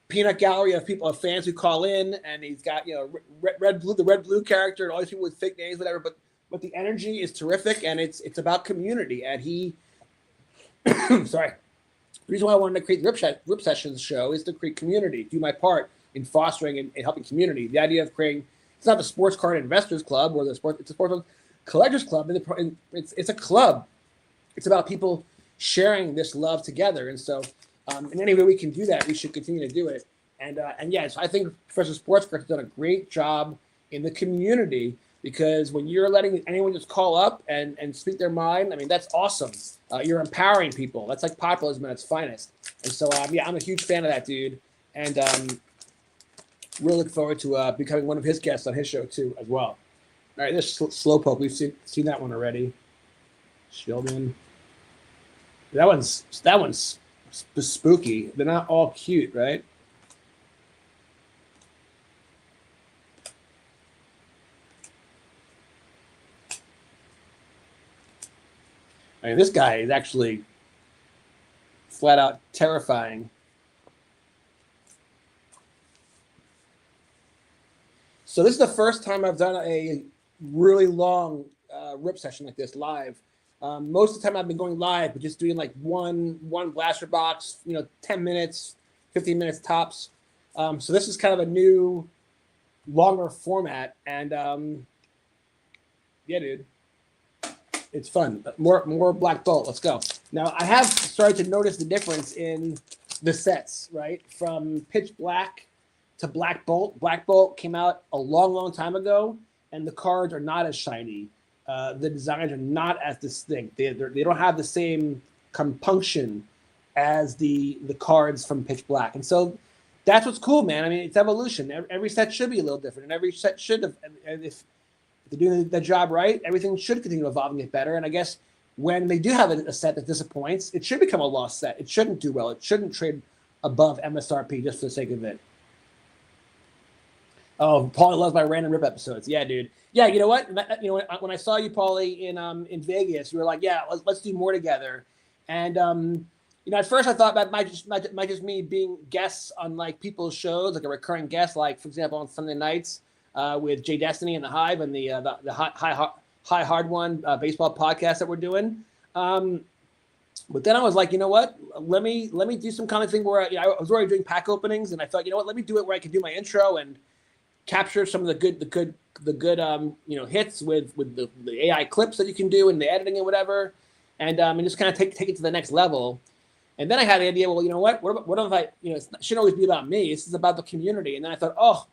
peanut gallery of people, of fans who call in, and he's got the red blue character, and all these people with fake names, whatever. But the energy is terrific, and it's about community. And he, sorry, the reason why I wanted to create the Rip Sessions show is to create community, do my part in fostering and helping community. The idea of creating, it's not the Sports Card Investors Club or it's a Sports Collectors Club. It's a club. It's about people sharing this love together. And so in any way we can do that, we should continue to do it. And yes, I think Professor Sports Card has done a great job in the community, because when you're letting anyone just call up and speak their mind, I mean, that's awesome. You're empowering people. That's like populism at its finest. And so, I'm a huge fan of that dude. And really look forward to becoming one of his guests on his show too, as well. All right, this Slowpoke, we've seen that one already. Sheldon. That one's spooky. They're not all cute, right? I mean, this guy is actually flat out terrifying. So this is the first time I've done a really long rip session like this live. Most of the time I've been going live, but just doing like one blaster box, 10 minutes, 15 minutes tops. So this is kind of a new, longer format, and yeah, dude, it's fun. More Black Bolt. Let's go. Now I have started to notice the difference in the sets, right? From Pitch Black to Black Bolt. Black Bolt came out a long time ago, and the cards are not as shiny. The designs are not as distinct. They don't have the same compunction as the cards from Pitch Black. And so that's what's cool, man. I mean, it's evolution. Every set should be a little different, and every set should have, and if they're doing the job right, everything should continue to evolve and get better. And I guess when they do have a set that disappoints, it should become a lost set. It shouldn't do well. It shouldn't trade above MSRP just for the sake of it. Oh, Paulie loves my random rip episodes. Yeah, dude. Yeah, you know what? When I saw you, Paulie, in Vegas, you were like, "Yeah, let's do more together." And at first I thought that might just me being guests on like people's shows, like a recurring guest, like for example on Sunday nights with Jay Destiny and the Hive and the High Hard One baseball podcast that we're doing. But then I was like, you know what? Let me do some kind of thing where I was already doing pack openings, and I thought, you know what? Let me do it where I can do my intro and capture some of the good hits with the AI clips that you can do and the editing and whatever, and just kind of take it to the next level. And then I had the idea, well, you know what if I, it shouldn't always be about me. This is about the community. And then I thought, oh,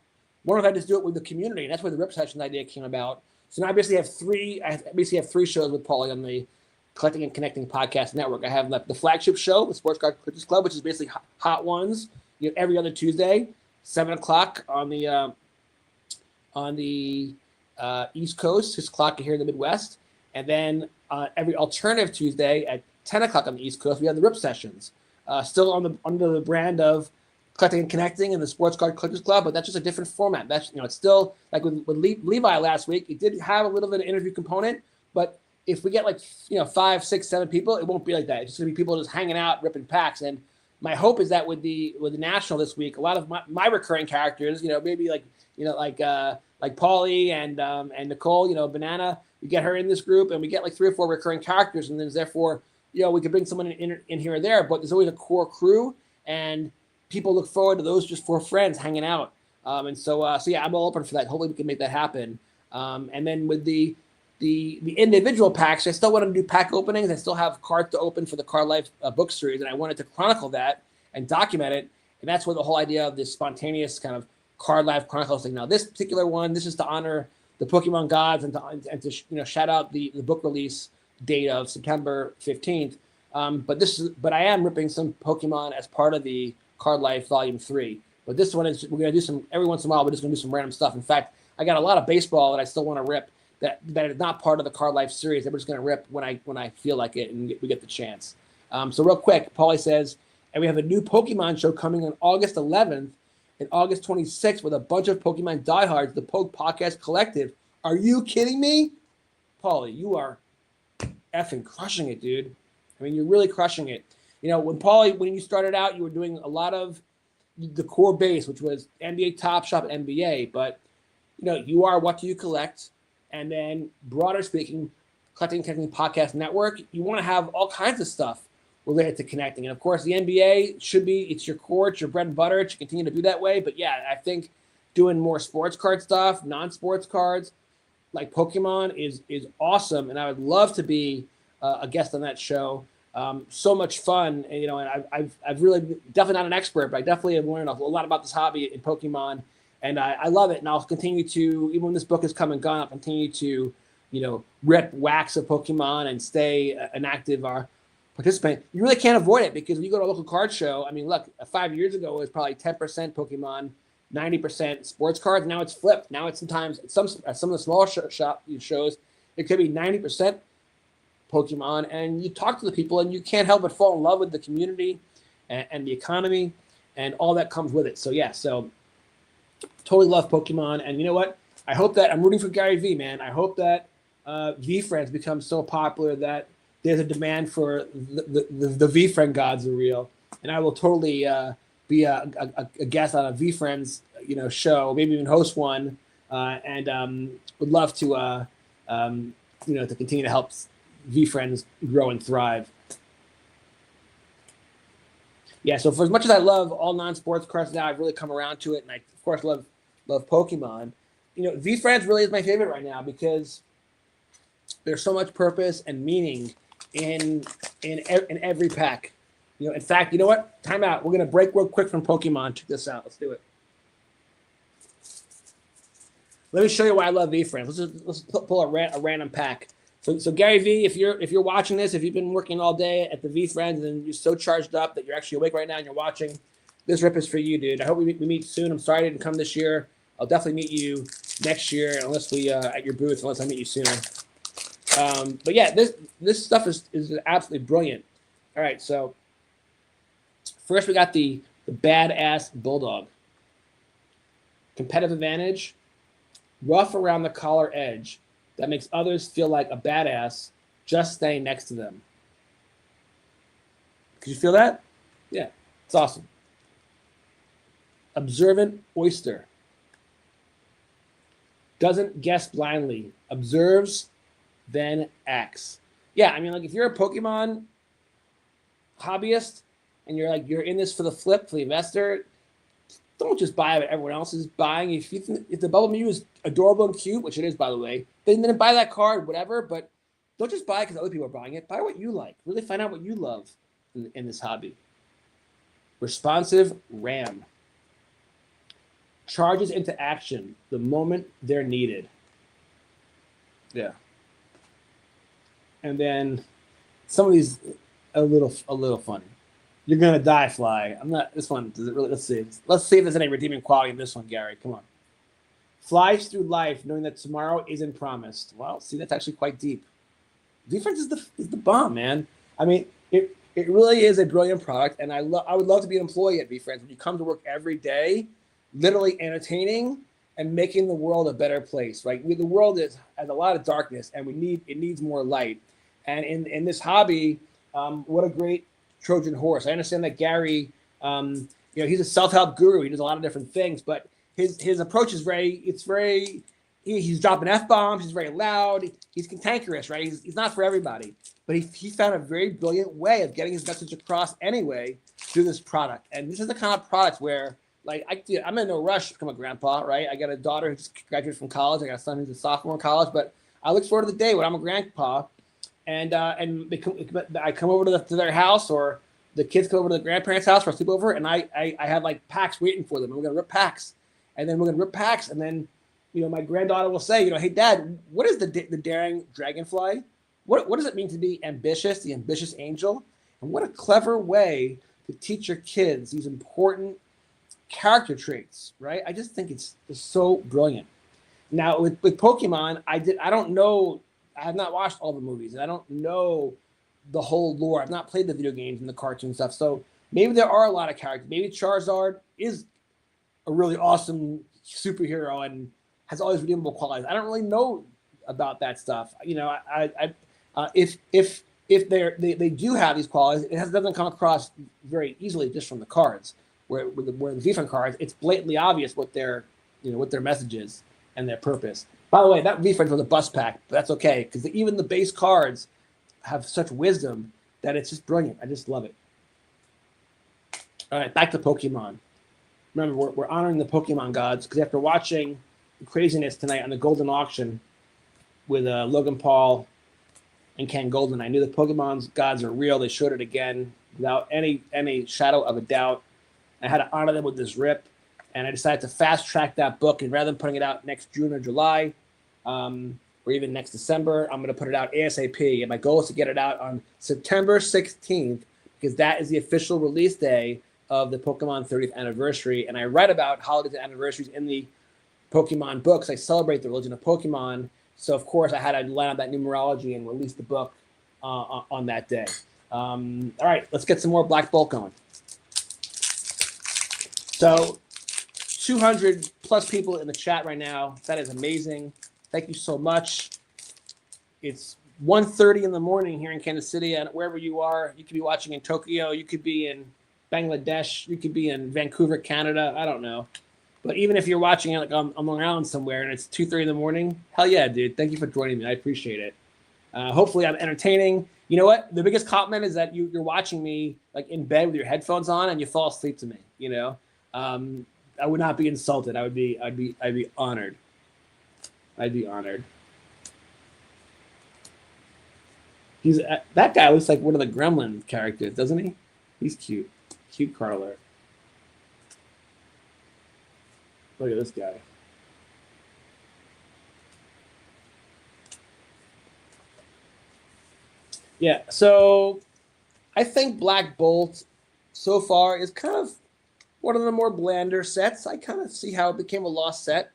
what if I just do it with the community? And that's where the Rip Sessions idea came about. So now I basically have three shows with Paulie on the Collecting and Connecting Podcast Network. I have the flagship show, the Sports Card Collectors Club, which is basically Hot Ones, every other Tuesday, 7:00 on the East Coast, 6:00 here in the Midwest. And then every alternative Tuesday at 10:00 on the East Coast, we have the Rip Sessions, still under the brand of Collecting and Connecting and the Sports Card Collectors Club, but that's just a different format. That's it's still like with Levi last week. It did have a little bit of interview component, but if we get 5, 6, 7 people, it won't be like that. It's just gonna be people just hanging out, ripping packs. And my hope is that with the National this week, a lot of my recurring characters, maybe like Paulie and Nicole, Banana, we get her in this group, and we get 3 or 4 recurring characters, and then therefore we could bring someone in here or there, but there's always a core crew, and people look forward to those just 4 friends hanging out. So yeah, I'm all open for that. Hopefully we can make that happen. And then with the individual packs, I still want to do pack openings. I still have cards to open for the Card Life book series, and I wanted to chronicle that and document it. And that's where the whole idea of this spontaneous kind of Card Life Chronicles thing. Now, this particular one, this is to honor the Pokemon gods and to shout out the book release date of September 15th. But I am ripping some Pokemon as part of the Card Life Volume 3. But this one is, we're going to do some, every once in a while, we're just going to do some random stuff. In fact, I got a lot of baseball that I still want to rip that is not part of the Card Life series that we're just going to rip when I feel like it and we get the chance. So real quick, Paulie says, and we have a new Pokemon show coming on August 11th and August 26th with a bunch of Pokemon diehards, the Poke Podcast Collective. Are you kidding me? Paulie, you are effing crushing it, dude. I mean, you're really crushing it. You know, when you started out, you were doing a lot of the core base, which was NBA Top Shop and NBA. But, you know, you are What Do You Collect? And then, broader speaking, Collecting Connecting Podcast Network, you want to have all kinds of stuff related to connecting. And, of course, the NBA it's your core, it's your bread and butter. It should continue to be that way. But, yeah, I think doing more sports card stuff, non-sports cards, like Pokemon is awesome. And I would love to be a guest on that show. So much fun, and, you know, and I've really, definitely not an expert, but I definitely have learned a lot about this hobby in Pokemon, and I love it. And I'll continue to, even when this book is come and gone, I'll continue to, you know, rip wax of Pokemon and stay an active participant. You really can't avoid it, because when you go to a local card show, I mean, look, 5 years ago it was probably 10% Pokemon, 90% sports cards. Now it's flipped. Now it's sometimes some of the smaller shows, it could be 90% Pokemon, and you talk to the people and you can't help but fall in love with the community and the economy and all that comes with it. So yeah, so totally love Pokemon. And you know what? I hope that I'm rooting for Gary V, man. I hope that V-Friends become so popular that there's a demand for the V-Friend gods are real. And I will totally be a guest on a V-Friends, you know, show, maybe even host one, and would love to, you know, to continue to help V-Friends grow and thrive. Yeah, so for as much as I love all non-sports cards now, I've really come around to it, and I, of course, love Pokemon. You know, V-Friends really is my favorite right now because there's so much purpose and meaning in every pack. You know, in fact, you know what? Time out. We're gonna break real quick from Pokemon. Check this out. Let's do it. Let me show you why I love V-Friends. Let's pull a random pack. So Gary V, if you're watching this, if you've been working all day at the V-Friends and you're so charged up that you're actually awake right now and you're watching, this rip is for you, dude. I hope we meet soon. I'm sorry I didn't come this year. I'll definitely meet you next year unless we at your booth, unless I meet you sooner. But yeah, this stuff is absolutely brilliant. All right, so first we got the badass Bulldog. Competitive advantage, rough around the collar edge. That makes others feel like a badass just staying next to them. Could you feel that? Yeah, it's awesome. Observant oyster. Doesn't guess blindly. Observes, then acts. Yeah, I mean, like if you're a Pokemon hobbyist and you're in this for the flip, for the investor, don't just buy what everyone else is buying. If the Bubble Mew is adorable and cute, which it is, by the way, then buy that card, whatever. But don't just buy it because other people are buying it. Buy what you like. Really find out what you love in this hobby. Responsive RAM. Charges into action the moment they're needed. Yeah. And then some of these a little funny. You're gonna die, Fly. I'm not. This one does it really? Let's see. Let's see if there's any redeeming quality in this one, Gary. Come on. Flies through life knowing that tomorrow isn't promised. Well, see, that's actually quite deep. V-Friends is the bomb, man. I mean, it really is a brilliant product, and I would love to be an employee at V-Friends. When you come to work every day, literally entertaining and making the world a better place. Right? The world has a lot of darkness, and it needs more light. And in this hobby, what a great Trojan horse. I understand that Gary, he's a self-help guru. He does a lot of different things, but his approach is he's dropping F-bombs. He's very loud. He's cantankerous, right? He's not for everybody, but he found a very brilliant way of getting his message across anyway through this product. And this is the kind of product where, like, I'm in no rush to become a grandpa, right? I got a daughter who just graduated from college. I got a son who's a sophomore in college, but I look forward to the day when I'm a grandpa and I come over to their house, or the kids come over to the grandparents' house for a sleepover, and I have like packs waiting for them. And we're gonna rip packs, and then we're gonna rip packs, and then my granddaughter will say, hey, Dad, what is the daring dragonfly? What does it mean to be ambitious, the ambitious angel? And what a clever way to teach your kids these important character traits, right? I just think it's so brilliant. Now with Pokemon, I don't know, I have not watched all the movies, and I don't know the whole lore. I've not played the video games and the cartoon stuff, so maybe there are a lot of characters. Maybe Charizard is a really awesome superhero and has all these redeemable qualities. I don't really know about that stuff. If they do have these qualities, it doesn't come across very easily just from the cards. Where the V-Funk cards, it's blatantly obvious what their message is and their purpose. By the way, that V-Funk was a bust pack, but that's okay because even the base cards have such wisdom that it's just brilliant. I just love it. All right, back to Pokemon. Remember, we're honoring the Pokemon gods because after watching the craziness tonight on the Golden Auction with Logan Paul and Ken Golden, I knew the Pokemon gods are real. They showed it again without any shadow of a doubt. I had to honor them with this rip, and I decided to fast track that book. And rather than putting it out next June or July, or even next December, I'm going to put it out ASAP. And my goal is to get it out on September 16th because that is the official release day of the Pokemon 30th anniversary. And I write about holidays and anniversaries in the Pokemon books. I celebrate the religion of Pokemon. So, of course, I had to line up that numerology and release the book on that day. All right, let's get some more Black Bolt going. So 200 plus people in the chat right now. That is amazing. Thank you so much. It's 1:30 in the morning here in Kansas City, and wherever you are, you could be watching in Tokyo, you could be in Bangladesh, you could be in Vancouver, Canada. I don't know. But even if you're watching it like on Long Island somewhere and it's 2:30 in the morning, hell yeah, dude. Thank you for joining me. I appreciate it. Hopefully I'm entertaining. You know what? The biggest compliment is that you're watching me like in bed with your headphones on and you fall asleep to me, I would not be insulted. I'd be honored. I'd be honored. That guy looks like one of the Gremlin characters, doesn't he? He's cute. Cute card alert. Look at this guy. Yeah, so I think Black Bolt so far is kind of one of the more blander sets. I kind of see how it became a lost set.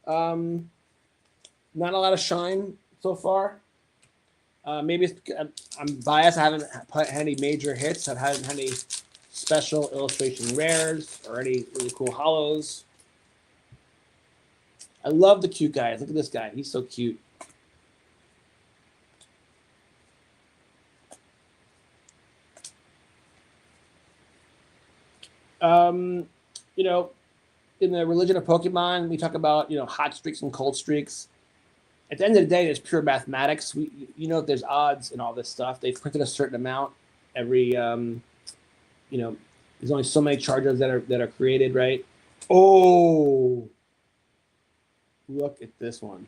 Not a lot of shine so far. Maybe I'm biased. I haven't had any major hits. I haven't had any special illustration rares or any really cool holos. I love the cute guys. Look at this guy. He's so cute. In the religion of Pokemon, we talk about, hot streaks and cold streaks. At the end of the day, there's pure mathematics. There's odds and all this stuff. They've printed a certain amount every, there's only so many charges that are created, right? Oh, look at this one.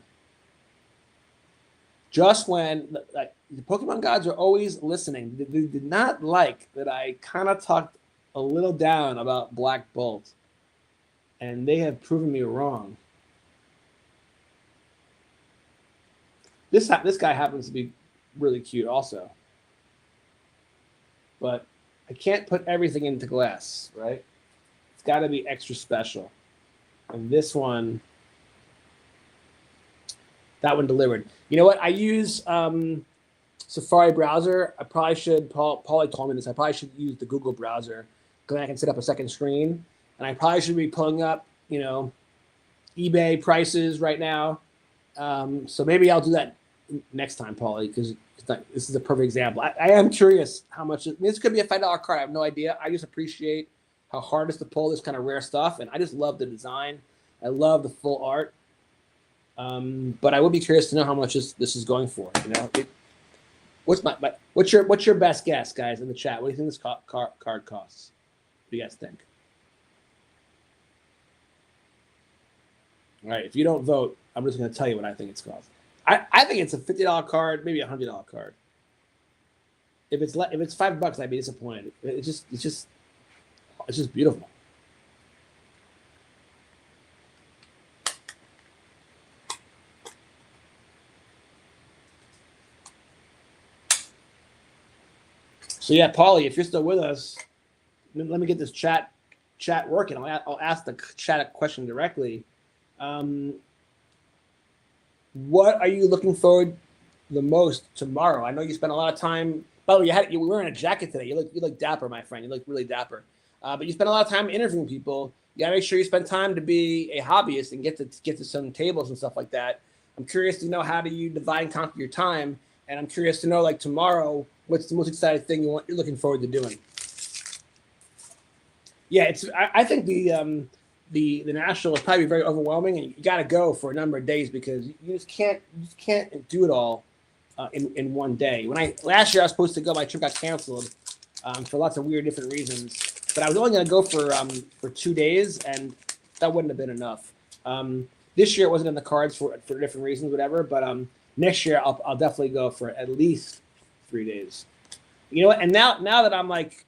Just when the Pokemon gods are always listening, they did not like that I kind of talked a little down about Black Bolt, and they have proven me wrong. This guy happens to be really cute also, but I can't put everything into glass, right? It's got to be extra special, and this one, that one delivered. You know what? I use Safari browser. I probably should. Paulie told me this. I probably should use the Google browser because I can set up a second screen, and I probably should be pulling up, eBay prices right now. So maybe I'll do that next time, Paulie, because this is a perfect example. I am curious how much. This could be a $5 card. I have no idea. I just appreciate how hard it is to pull this kind of rare stuff, and I just love the design. I love the full art. But I would be curious to know how much this is going for. What's your best guess, guys, in the chat? What do you think this card costs? What do you guys think? All right, if you don't vote, I'm just going to tell you what I think it's cost. I think it's a $50 card, maybe a $100 card. If it's $5, I'd be disappointed. It's just beautiful. So yeah, Paulie, if you're still with us, let me get this chat working. I'll ask the chat a question directly. What are you looking forward the most tomorrow? I know you spent a lot of time. By the way, you were wearing a jacket today. You look dapper, my friend. You look really dapper. But you spent a lot of time interviewing people. You gotta make sure you spend time to be a hobbyist and get to some tables and stuff like that. I'm curious to know, how do you divide and conquer your time? And I'm curious to know, like, tomorrow, what's the most exciting thing you're looking forward to doing? Yeah, I think the national is probably very overwhelming, and you got to go for a number of days because you just can't do it all in one day. Last year I was supposed to go, my trip got canceled for lots of weird different reasons, but I was only going to go for 2 days, and that wouldn't have been enough. This year it wasn't in the cards for different reasons, whatever. But next year I'll definitely go for at least 3 days. You know what? And now that I'm like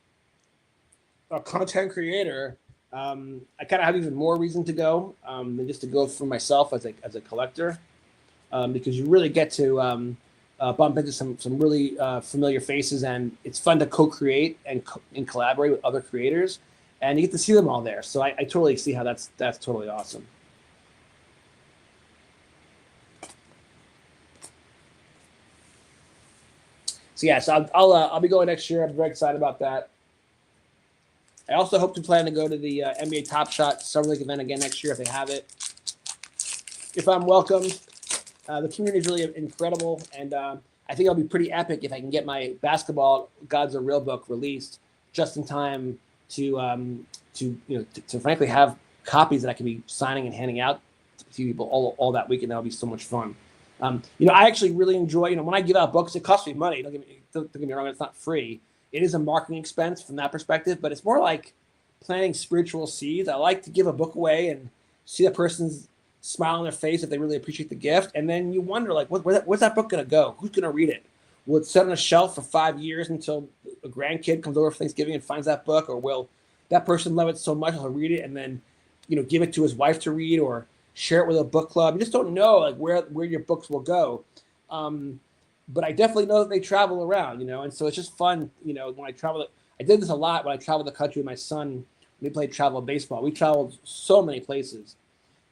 a content creator, I kind of have even more reason to go than just to go for myself as a collector, because you really get to bump into some really familiar faces, and it's fun to co-create and collaborate with other creators, and you get to see them all there. So I totally see how that's totally awesome. So yeah, so I'll be going next year. I'm very excited about that. I also hope to plan to go to the NBA Top Shot Summer League event again next year if they have it. If I'm welcome, the community is really incredible, and I think it'll be pretty epic if I can get my Basketball Gods Are Real book released just in time to frankly have copies that I can be signing and handing out to people all that weekend. That'll be so much fun. I actually really enjoy, when I give out books, it costs me money. Don't get me wrong, it's not free. It is a marketing expense from that perspective, but it's more like planting spiritual seeds. I like to give a book away and see the person's smile on their face if they really appreciate the gift. And then you wonder, like, where's that book going to go? Who's going to read it? Will it sit on a shelf for 5 years until a grandkid comes over for Thanksgiving and finds that book? Or will that person love it so much he'll read it and then, give it to his wife to read or share it with a book club? You just don't know, like, where your books will go. But I definitely know that they travel around, and so it's just fun, when I travel. I did this a lot when I traveled the country with my son. We played travel baseball. We traveled so many places.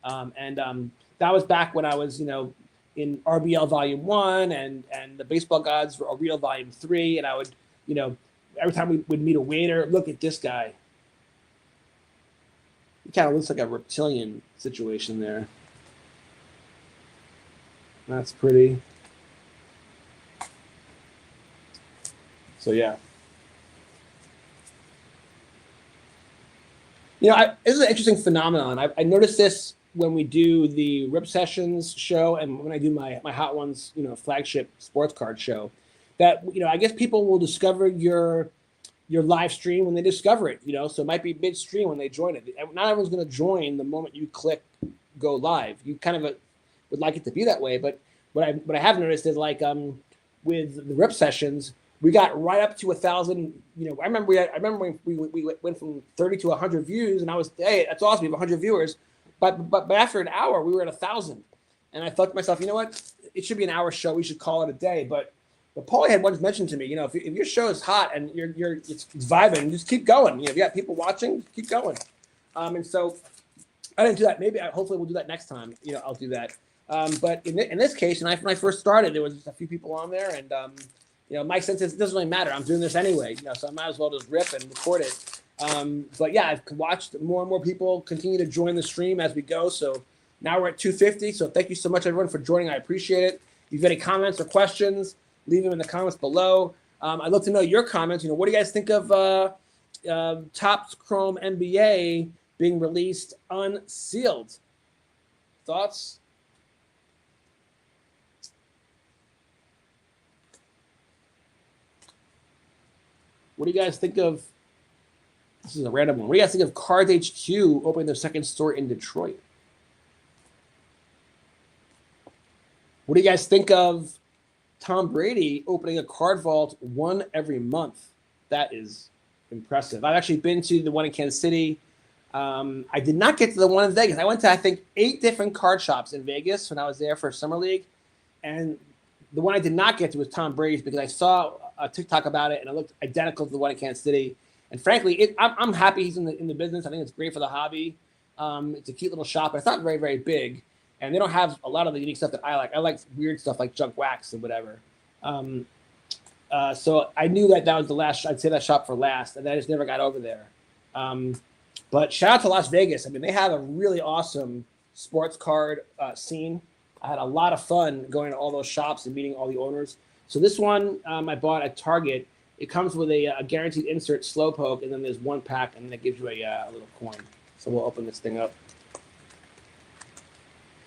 And that was back when I was, in RBL Volume 1 and the Baseball Gods were Real Volume 3. And I would, every time we would meet a waiter, look at this guy. He kind of looks like a reptilian situation there. That's pretty. So yeah, this is an interesting phenomenon. I noticed this when we do the Rip Sessions show and when I do my Hot Ones, flagship sports card show, that I guess people will discover your live stream when they discover it. So it might be midstream when they join it. Not everyone's going to join the moment you click go live. You kind of would like it to be that way, but what I have noticed is, like, with the Rip Sessions, we got right up to 1,000. I remember when we went from 30 to 100 views, and I was, hey, that's awesome. We have 100 viewers, but after an hour, we were at 1,000, and I thought to myself, you know what? It should be an hour show. We should call it a day. But Paulie had once mentioned to me, if your show is hot and it's vibing, just keep going. If you got people watching, keep going. And so I didn't do that. Maybe hopefully we'll do that next time. I'll do that. But in this case, when I first started, there was just a few people on there, and my sense is it doesn't really matter. I'm doing this anyway, so I might as well just rip and record it. But yeah, I've watched more and more people continue to join the stream as we go. So now we're at 250. So thank you so much, everyone, for joining. I appreciate it. If you've got any comments or questions, leave them in the comments below. I'd love to know your comments. What do you guys think of Topps Chrome NBA being released unsealed? Thoughts? What do you guys think of, this is a random one, what do you guys think of Cards HQ opening their second store in Detroit? What do you guys think of Tom Brady opening a card vault one every month? That is impressive. I've actually been to the one in Kansas City. I did not get to the one in Vegas. I went to, I think, 8 different card shops in Vegas when I was there for Summer League. And The one I did not get to was Tom Brady's because I saw a TikTok about it and it looked identical to the one in Kansas City. And frankly, I'm happy he's in the business. I think it's great for the hobby. It's a cute little shop. It's not very, very big. And they don't have a lot of the unique stuff that I like. I like weird stuff like junk wax and whatever. So I knew that was the last. I'd say that shop for last, and I just never got over there. But shout out to Las Vegas. I mean, they have a really awesome sports card scene. I had a lot of fun going to all those shops and meeting all the owners. So this one I bought at Target. It comes with a guaranteed insert slowpoke, and then there's one pack, and then it gives you a little coin. So we'll open this thing up.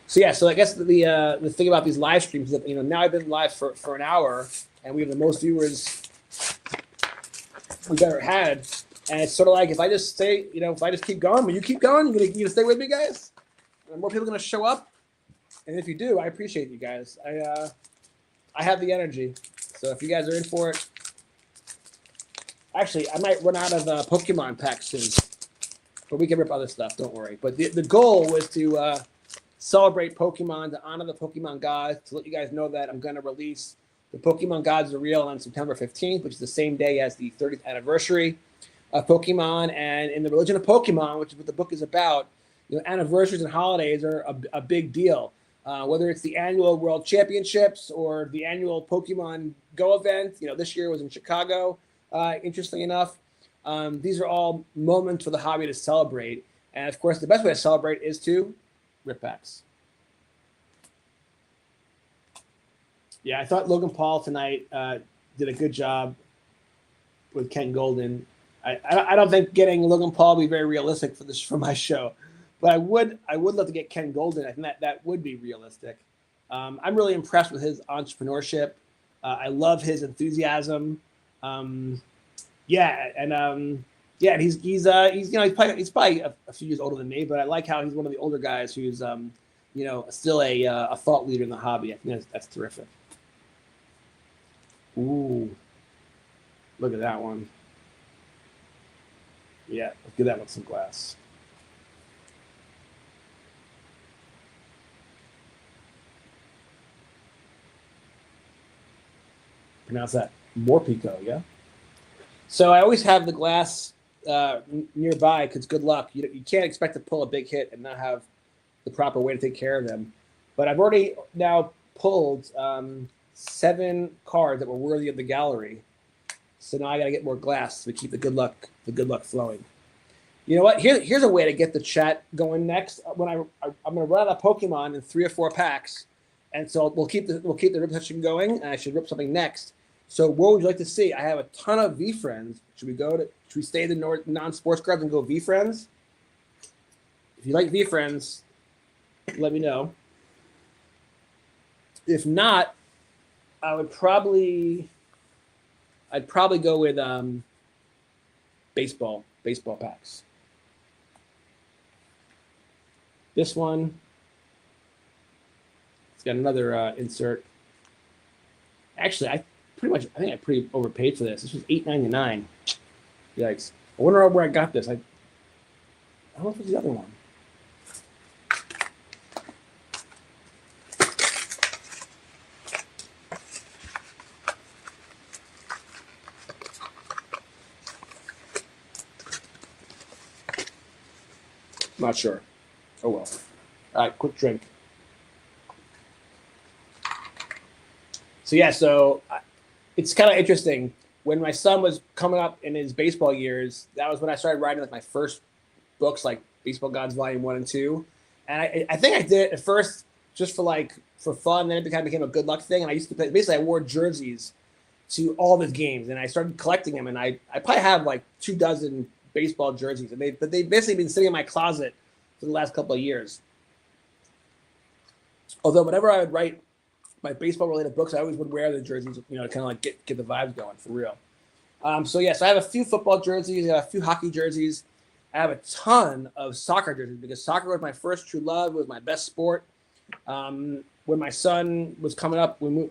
So yeah, so I guess the thing about these live streams is that now I've been live for an hour, and we have the most viewers we've ever had. And it's sort of like if I just say, if I just keep going, will you keep going? You gonna stay with me, guys? And more people are gonna show up. And if you do, I appreciate you guys. I have the energy. So if you guys are in for it, actually, I might run out of Pokemon packs soon, but we can rip other stuff. Don't worry. But the goal was to celebrate Pokemon, to honor the Pokemon gods, to let you guys know that I'm going to release the Pokemon Gods Are Real on September 15th, which is the same day as the 30th anniversary of Pokemon. And in the religion of Pokemon, which is what the book is about, anniversaries and holidays are a big deal. Whether it's the annual World Championships or the annual Pokemon Go event, this year was in Chicago, interestingly enough. These are all moments for the hobby to celebrate. And of course, the best way to celebrate is to rip packs. Yeah, I thought Logan Paul tonight did a good job with Ken Golden. I don't think getting Logan Paul would be very realistic for my show, but I would love to get Ken Golden. I think that would be realistic. I'm really impressed with his entrepreneurship. I love his enthusiasm. And he's probably a few years older than me, but I like how he's one of the older guys who's still a thought leader in the hobby. I think that's terrific. Ooh, look at that one. Yeah, let's give that one some glass. Pronounce that Morpeko, yeah? So I always have the glass nearby because good luck. You can't expect to pull a big hit and not have the proper way to take care of them. But I've already now pulled 7 cards that were worthy of the gallery. So now I got to get more glass to keep the good luck flowing. You know what? Here's a way to get the chat going next. When I'm going to run out of Pokemon in 3 or 4 packs, and so we'll keep the rip session going, and I should rip something next. So what would you like to see? I have a ton of V friends. Should we stay in the non-sports cards and go V friends? If you like V friends, let me know. If not, I'd probably go with baseball packs. This one, it's got another insert. Actually, I think I pretty overpaid for this. This was $8.99. Yikes! I wonder where I got this. I don't know if it's the other one. Not sure. Oh well. All right, quick drink. So it's kind of interesting. When my son was coming up in his baseball years, that was when I started writing my first books, like Baseball Gods Volume 1 and 2. And I think I did it at first just for fun. Then it kind of became a good luck thing. And I used to play. Basically, I wore jerseys to all of his games, and I started collecting them. And I probably have 24 baseball jerseys, but they've basically been sitting in my closet for the last couple of years. Although whenever I would write my baseball-related books, I always would wear the jerseys, to kind of get the vibes going for real. So I have a few football jerseys, I have a few hockey jerseys. I have a ton of soccer jerseys because soccer was my first true love. It was my best sport. When my son was coming up, we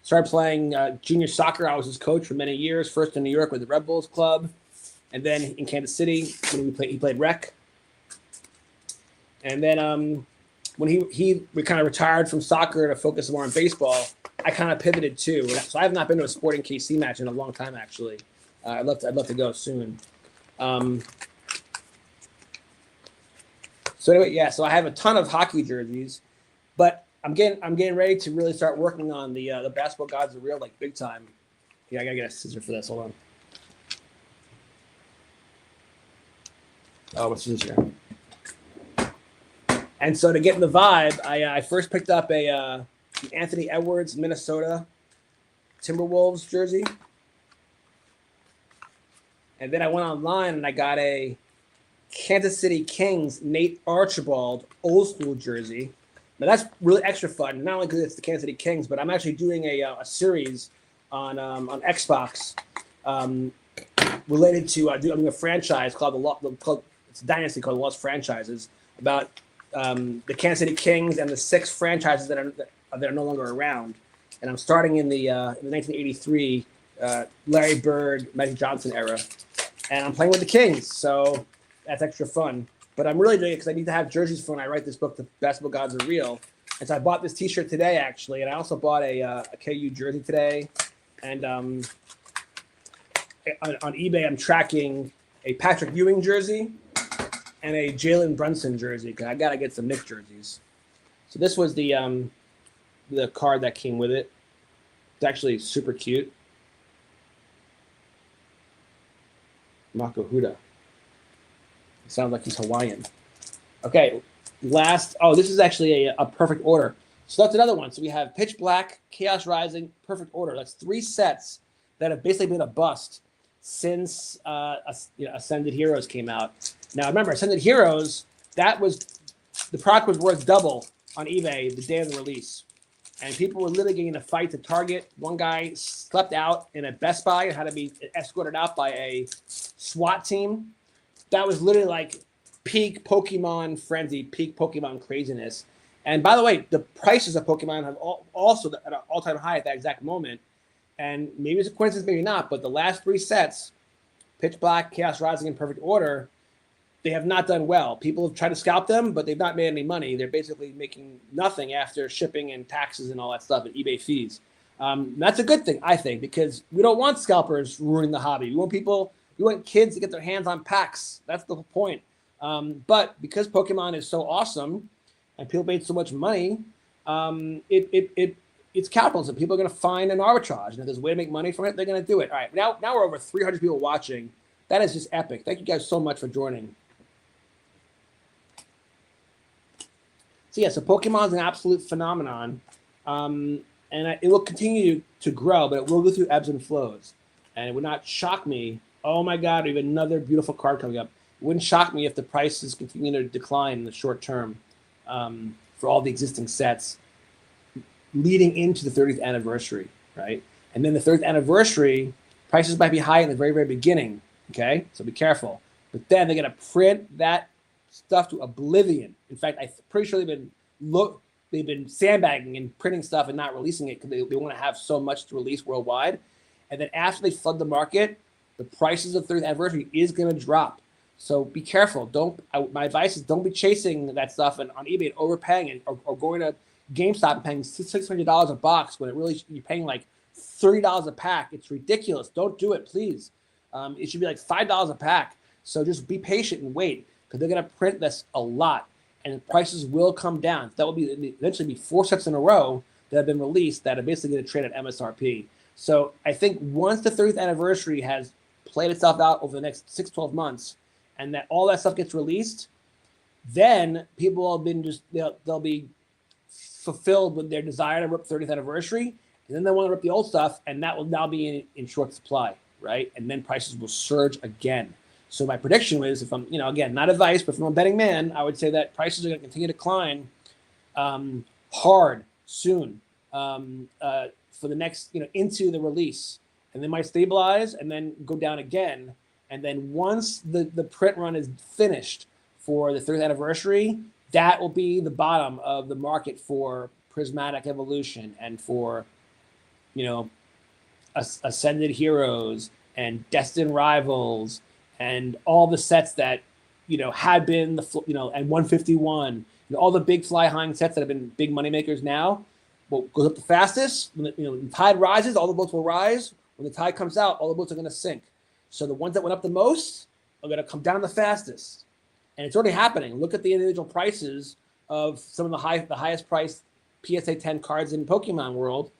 started playing junior soccer. I was his coach for many years, first in New York with the Red Bulls Club, and then in Kansas City when he played rec. And then when he kind of retired from soccer to focus more on baseball, I kind of pivoted too. So I have not been to a Sporting KC match in a long time, actually. I'd love to go soon. So anyway, yeah. So I have a ton of hockey jerseys, but I'm getting ready to really start working on the basketball gods are real, like big time. Yeah, I gotta get a scissor for this. Hold on. Oh, what's this here? And so to get in the vibe, I first picked up a Anthony Edwards, Minnesota Timberwolves jersey. And then I went online and I got a Kansas City Kings Nate Archibald old school jersey. Now that's really extra fun, not only because it's the Kansas City Kings, but I'm actually doing a series on Xbox related to doing a franchise called it's a dynasty called the Lost Franchises about the Kansas City Kings and the 6 franchises that are no longer around. And I'm starting in the 1983 Larry Bird, Magic Johnson era, and I'm playing with the Kings, so that's extra fun. But I'm really doing it because I need to have jerseys for when I write this book, The Basketball Gods Are Real. And so I bought this T-shirt today, actually, and I also bought a KU jersey today. And on eBay, I'm tracking a Patrick Ewing jersey and a Jalen Brunson jersey because I got to get some Knicks jerseys. So this was the card that came with it. It's actually super cute. Mako Huda. Sounds like he's Hawaiian. Okay, this is actually a perfect order. So that's another one. So we have Pitch Black, Chaos Rising, Perfect Order. That's 3 sets that have basically been a bust since Ascended Heroes came out. Now remember, Ascended Heroes, the product was worth double on eBay the day of the release. And people were literally getting in a fight to Target. One guy slept out in a Best Buy and had to be escorted out by a SWAT team. That was literally like peak Pokemon frenzy, peak Pokemon craziness. And by the way, the prices of Pokemon have also at an all-time high at that exact moment. And maybe it's a coincidence, maybe not, but the last 3 sets, Pitch Black, Chaos Rising, and Perfect Order, they have not done well. People have tried to scalp them, but they've not made any money. They're basically making nothing after shipping and taxes and all that stuff and eBay fees. That's a good thing, I think, because we don't want scalpers ruining the hobby. We want kids to get their hands on packs. That's the whole point. But because Pokemon is so awesome and people made so much money, it's capitalism. People are going to find an arbitrage. And if there's a way to make money from it, they're going to do it. All right, now we're over 300 people watching. That is just epic. Thank you guys so much for joining. So Pokemon is an absolute phenomenon, and it will continue to grow, but it will go through ebbs and flows. And it would not shock me. Oh my God, we have another beautiful card coming up. It wouldn't shock me if the prices continue to decline in the short term for all the existing sets leading into the 30th anniversary, right? And then the 30th anniversary, prices might be high in the very, very beginning, okay? So be careful. But then they're going to print that stuff to oblivion. In fact, I'm pretty sure they've been sandbagging and printing stuff and not releasing it because they want to have so much to release worldwide. And then after they flood the market, the prices of 30th anniversary is going to drop. So be careful. My advice is don't be chasing that stuff on eBay and overpaying it, or going to GameStop and paying $600 a box when you're paying like $30 a pack. It's ridiculous. Don't do it, please. It should be like $5 a pack. So just be patient and wait, because they're going to print this a lot, and the prices will come down. That will eventually be 4 sets in a row that have been released that are basically going to trade at MSRP. So I think once the 30th anniversary has played itself out over the next 6-12 months, and that all that stuff gets released, then people have been they'll be fulfilled with their desire to rip 30th anniversary, and then they want to rip the old stuff, and that will now be in short supply, right? And then prices will surge again. So my prediction is, if I'm, again, not advice, but from a betting man, I would say that prices are going to continue to decline hard soon for the next, into the release. And they might stabilize and then go down again. And then once the print run is finished for the 30th anniversary, that will be the bottom of the market for Prismatic Evolution and for, Ascended Heroes and Destined Rivals and all the sets that, had been and 151, all the big fly high sets that have been big money makers now, what goes up the fastest, when the tide rises, all the boats will rise. When the tide comes out, all the boats are going to sink. So the ones that went up the most are going to come down the fastest. And it's already happening. Look at the individual prices of some of the highest priced PSA 10 cards in Pokemon world.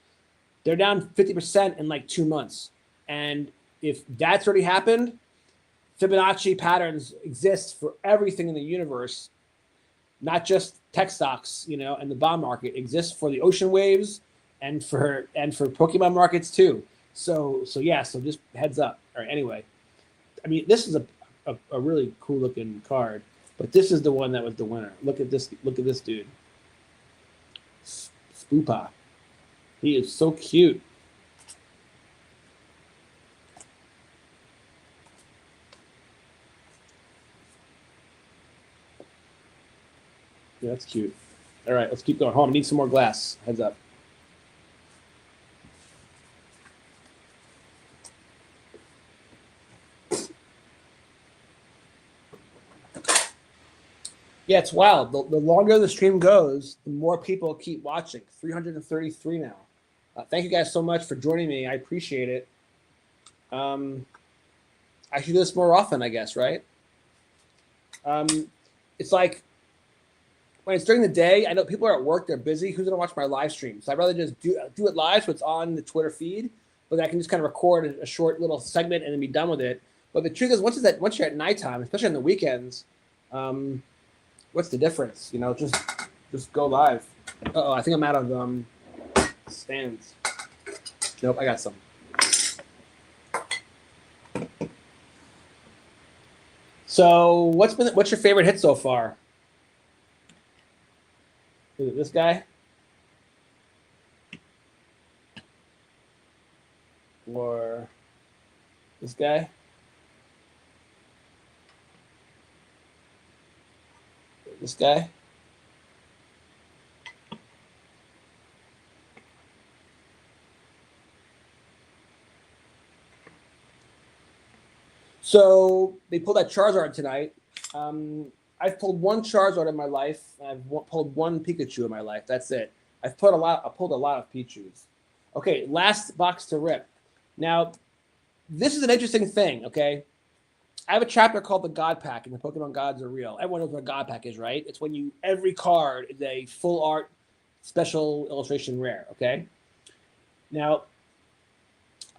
They're down 50% in like 2 months. And if that's already happened, Fibonacci patterns exist for everything in the universe, not just tech stocks, and the bond market exists for the ocean waves and for Pokemon markets too. So just heads up. All right, anyway, I mean, this is a really cool looking card, but this is the one that was the winner. Look at this dude. Spoopa. He is so cute. Yeah, that's cute. All right, let's keep going. Hold on, I need some more glass. Heads up. Yeah, it's wild. The longer the stream goes, the more people keep watching. 333 now. Thank you guys so much for joining me. I appreciate it. I should do this more often, I guess, right? It's like when it's during the day, I know people are at work, they're busy. Who's going to watch my live stream? So I'd rather just do it live so it's on the Twitter feed, but I can just kind of record a short little segment and then be done with it. But the truth is, once you're at nighttime, especially on the weekends, what's the difference? Just go live. Uh-oh, I think I'm out of stands. Nope, I got some. So what's your favorite hit so far? Is it this guy? Or this guy? This guy? So they pulled that Charizard tonight. I've pulled one Charizard in my life. I've pulled one Pikachu in my life. That's it. I've pulled a lot of Pichus. Okay, last box to rip. Now, this is an interesting thing, okay? I have a chapter called the God Pack, and the Pokemon Gods are real. Everyone knows what a God Pack is, right? It's when every card is a full art, special illustration rare, okay? Now,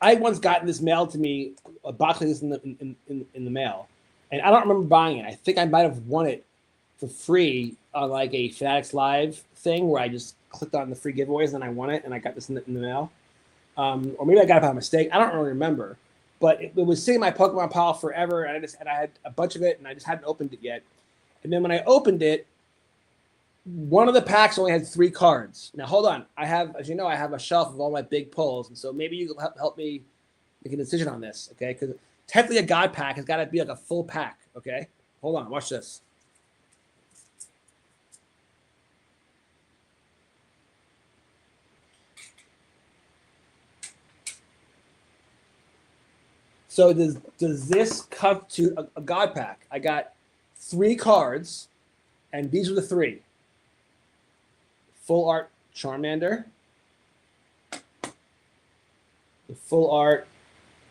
I once gotten this mailed to me, a box like this in the mail, and I don't remember buying it. I think I might have won it for free on like a Fanatics Live thing where I just clicked on the free giveaways and I won it, and I got this in the mail. Or maybe I got it by mistake. I don't really remember. But it was sitting in my Pokemon pile forever, and I had a bunch of it, and I just hadn't opened it yet. And then when I opened it, one of the packs only had 3 cards. Now, hold on. As you know, I have a shelf of all my big pulls, and so maybe you can help me make a decision on this, okay? Because technically a God Pack has got to be like a full pack, okay? Hold on. Watch this. So does this come to a God Pack? I got 3 cards, and these are the 3. Full art Charmander, the full art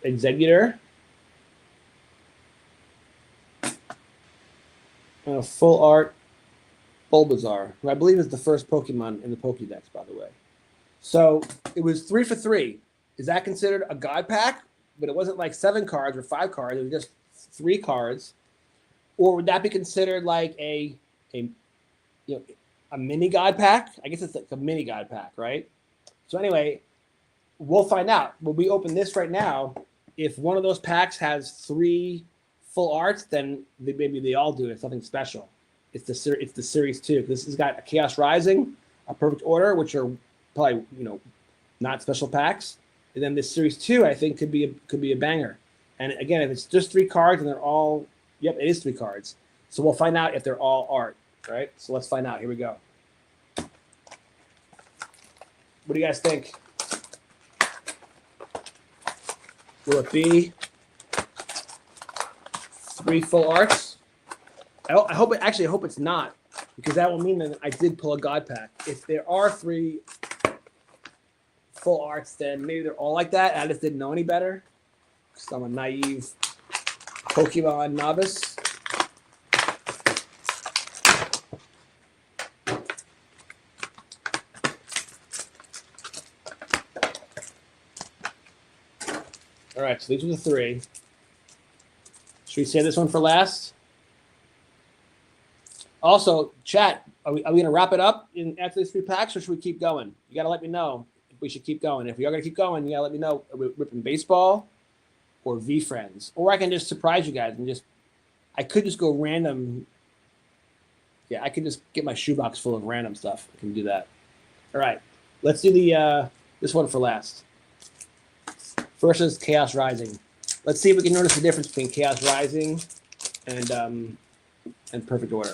Executor, and a full art Bulbasaur, who I believe is the first Pokemon in the Pokédex, by the way. So it was 3 for 3. Is that considered a God Pack? But it wasn't like 7 cards or 5 cards. It was just 3 cards. Or would that be considered like a mini God Pack? I guess it's like a mini God Pack, right? So anyway, we'll find out. When we open this right now, if one of those packs has 3 full arts, then maybe they all do it. It's something special. It's the series 2. This has got a Chaos Rising, a Perfect Order, which are probably not special packs. And then this series 2, I think, could be a banger. And again, if it's just 3 cards and they're all, yep, it is 3 cards. So we'll find out if they're all art, right? So let's find out. Here we go. What do you guys think? Will it be 3 full arts? I hope it's not. because that will mean that I did pull a God pack. If there are 3 full arts, then maybe they're all like that. I just didn't know any better because I'm a naive Pokemon novice. All right, so these are the 3. Should we save this one for last? Also, chat, are we going to wrap it up after these 3 packs, or should we keep going? You got to let me know if we should keep going. If we are going to keep going, you got to let me know. Are we ripping baseball or V-Friends? Or I can just surprise you guys and I could just go random. Yeah, I could just get my shoebox full of random stuff. I can do that. All right, let's do this one for last. First is Chaos Rising. Let's see if we can notice the difference between Chaos Rising and Perfect Order.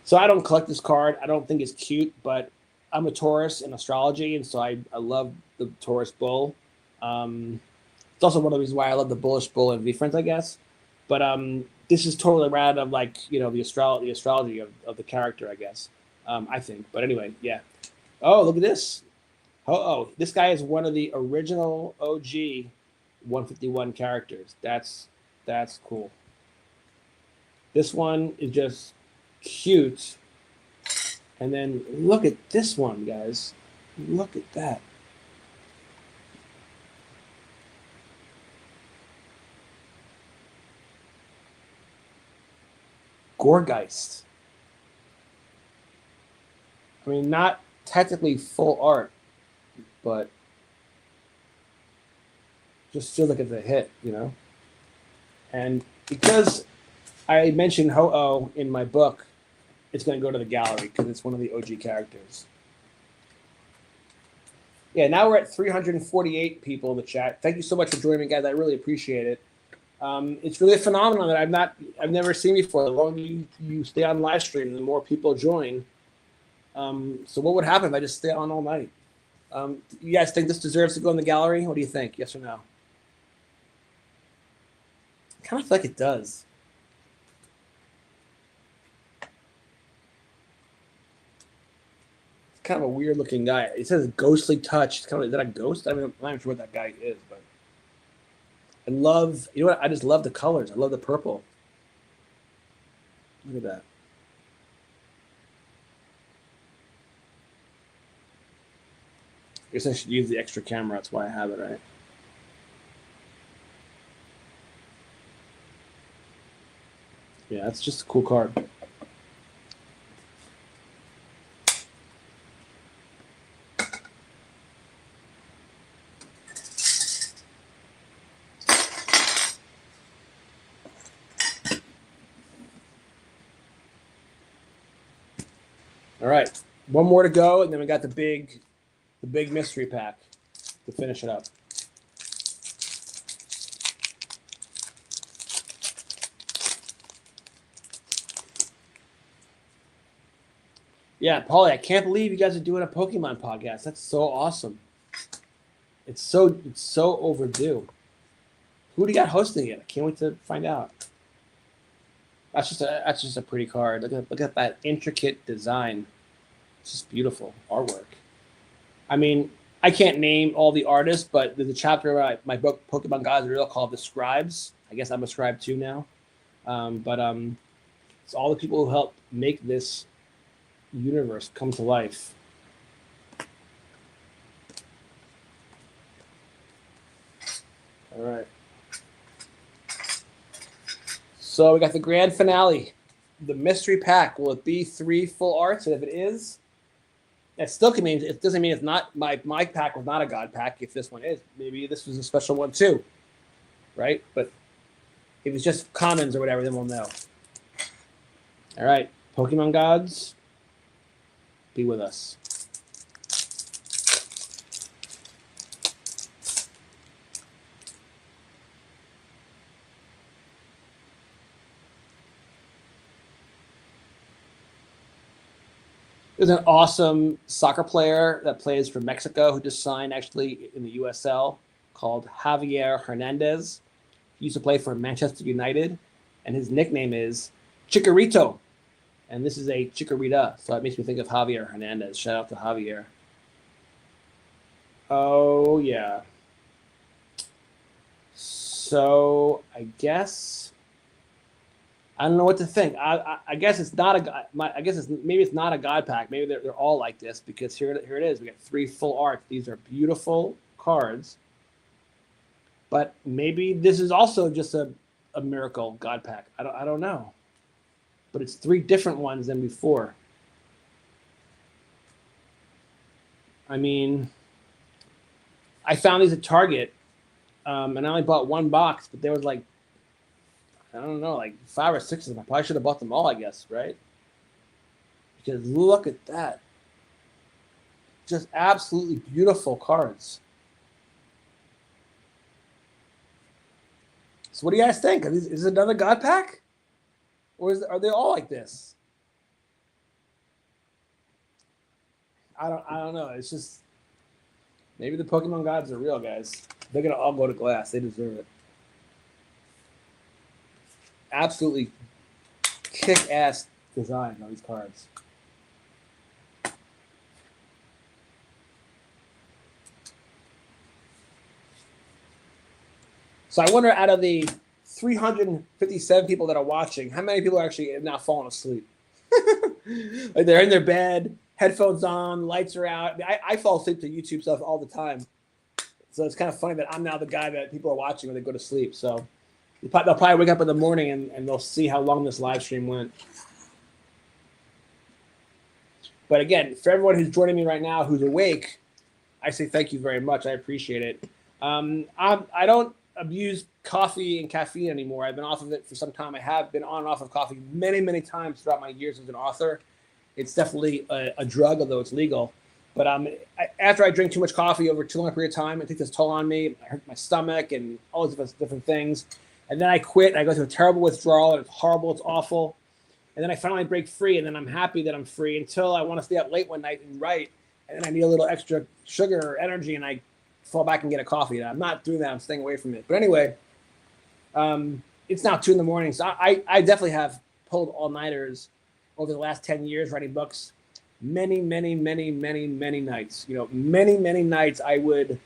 So I don't collect this card. I don't think it's cute, but I'm a Taurus in astrology, and so I love the Taurus bull. It's also one of the reasons why I love the bullish bull and V-Friends, I guess. But this is totally random, like, the astrology of the character, I guess. I think. But anyway, yeah. Oh, look at this. Oh, this guy is one of the original OG 151 characters. That's cool. This one is just cute. And then look at this one, guys. Look at that. Gorgeist. I mean, not technically full art, but just feels like it's a hit, And because I mentioned Ho-Oh in my book, it's going to go to the gallery because it's one of the OG characters. Yeah, now we're at 348 people in the chat. Thank you so much for joining me, guys. I really appreciate it. It's really a phenomenon that I've never seen before. The longer you stay on live stream, the more people join. So what would happen if I just stay on all night? You guys think this deserves to go in the gallery? What do you think? Yes or no? I kind of feel like it does. It's kind of a weird looking guy. It says ghostly touch. It's kind of, is that a ghost? I'm not even sure what that guy is, but I love, what? I just love the colors. I love the purple. Look at that. I guess I should use the extra camera. That's why I have it, right? Yeah, that's just a cool card. All right, one more to go, and then we got the big mystery pack to finish it up. Yeah, Paulie, I can't believe you guys are doing a Pokemon podcast. That's so awesome. It's so overdue. Who do you got hosting it? I can't wait to find out. That's just a pretty card. Look at that intricate design. It's just beautiful artwork. I mean, I can't name all the artists, but there's a chapter of my book, Pokemon Gods Real, called The Scribes. I guess I'm a scribe too now. It's all the people who helped make this universe come to life. All right. So we got the grand finale, the mystery pack. Will it be 3 full arts? And if it is, that still can mean, it doesn't mean it's not, my pack was not a God pack. If this one is, maybe this was a special one too, right? But if it's just commons or whatever, then we'll know. All right, Pokemon gods, be with us. There's an awesome soccer player that plays for Mexico who just signed actually in the USL called Javier Hernandez. He used to play for Manchester United, and his nickname is Chikorito. And this is a Chikorita, so it makes me think of Javier Hernandez. Shout out to Javier. Oh, yeah. So I guess I don't know what to think. I guess it's not a. I guess maybe it's not a God pack. Maybe they're all like this because here it is. We got 3 full arts. These are beautiful cards, but maybe this is also just a miracle God pack. I don't know, but it's 3 different ones than before. I mean, I found these at Target, and I only bought 1 box, but there was like, I don't know, like 5 or 6 of them. I probably should have bought them all, I guess, right? Because look at that. Just absolutely beautiful cards. So what do you guys think? Is it another God pack? Or are they all like this? I don't know. It's just maybe the Pokemon gods are real, guys. They're gonna all go to glass. They deserve it. Absolutely kick-ass design on these cards. So I wonder, out of the 357 people that are watching, how many people are actually now falling asleep? Like they're in their bed, headphones on, lights are out. I fall asleep to YouTube stuff all the time. So it's kind of funny that I'm now the guy that people are watching when they go to sleep. So they'll probably wake up in the morning and they'll see how long this live stream went. But again, for everyone who's joining me right now who's awake, I say thank you very much. I appreciate it. I don't abuse coffee and caffeine anymore. I've been off of it for some time. I have been on and off of coffee many, many times throughout my years as an author. It's definitely a drug, although it's legal. But after I drink too much coffee over too long a period of time, it takes its toll on me. I hurt my stomach and all these different things. And then I quit. And I go through a terrible withdrawal. And it's horrible. It's awful. And then I finally break free. And then I'm happy that I'm free until I want to stay up late one night and write. And then I need a little extra sugar or energy. And I fall back and get a coffee. And I'm not doing that. I'm staying away from it. But anyway, it's now 2 a.m. So I definitely have pulled all-nighters over the last 10 years writing books. Many, many, many, many, many nights. Many, many nights I would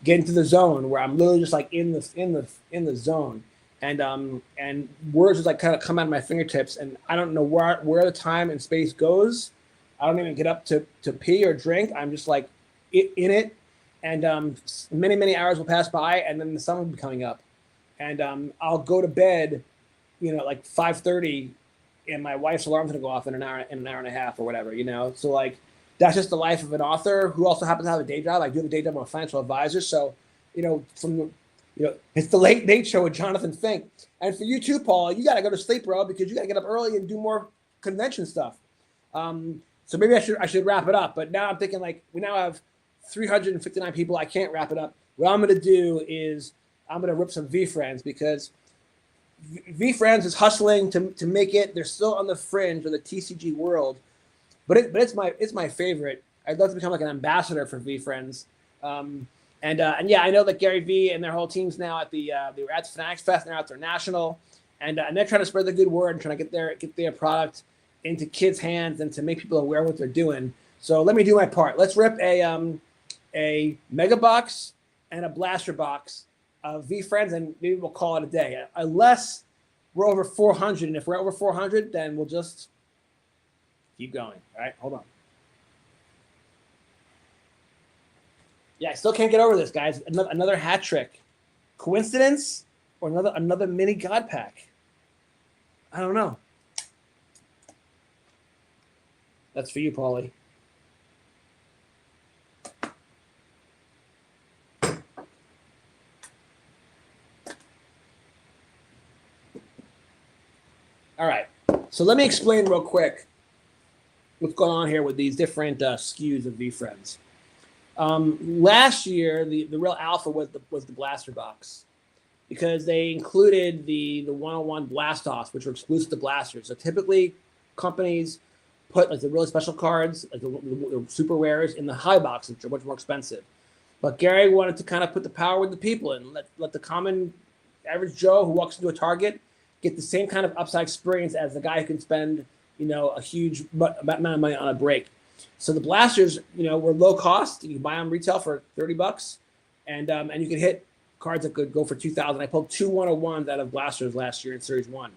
get into the zone where I'm literally just like in the zone, and words just like kind of come out of my fingertips, and I don't know where the time and space goes. I don't even get up to pee or drink. I'm just like in it, and many, many hours will pass by, and then the sun will be coming up, and I'll go to bed, like 5:30. And my wife's alarm's gonna go off in an hour and a half or whatever, So like that's just the life of an author who also happens to have a day job. I do have a day job. I'm a financial advisor, so it's the late Late Show with Jonathan Fink. And for you too, Paul, you gotta go to sleep, bro, because you gotta get up early and do more convention stuff. So maybe I should wrap it up. But now I'm thinking, like, we now have 359 people. I can't wrap it up. What I'm gonna do is I'm gonna rip some V-Friends, because V-Friends is hustling to make it. They're still on the fringe of the TCG world, but it's my favorite. I'd love to become like an ambassador for V-Friends. And yeah, I know that Gary V and their whole team's now at they were at Fanatics Fest, and they're out there national, and they're trying to spread the good word and trying to get their product into kids' hands and to make people aware of what they're doing. So let me do my part. Let's rip a mega box and a blaster box of V-Friends, and maybe we'll call it a day, unless we're over 400. And if we're over 400, then we'll just keep going. All right, hold on. Yeah, I still can't get over this, guys. Another hat trick. Coincidence or another mini God pack? I don't know. That's for you, Paulie. All right, so let me explain real quick what's going on here with these different SKUs of V-Friends. Last year, the real alpha was the blaster box, because they included the 101 blast-offs, which were exclusive to blasters. So typically, companies put like the really special cards, like the super rares, in the high boxes, which are much more expensive. But Gary wanted to kind of put the power with the people and let the common average Joe who walks into a Target get the same kind of upside experience as the guy who can spend, a huge amount of money on a break. So the blasters, were low cost. You can buy them retail for $30, and you can hit cards that could go for 2,000. I pulled 2 101s out of blasters last year in Series 1.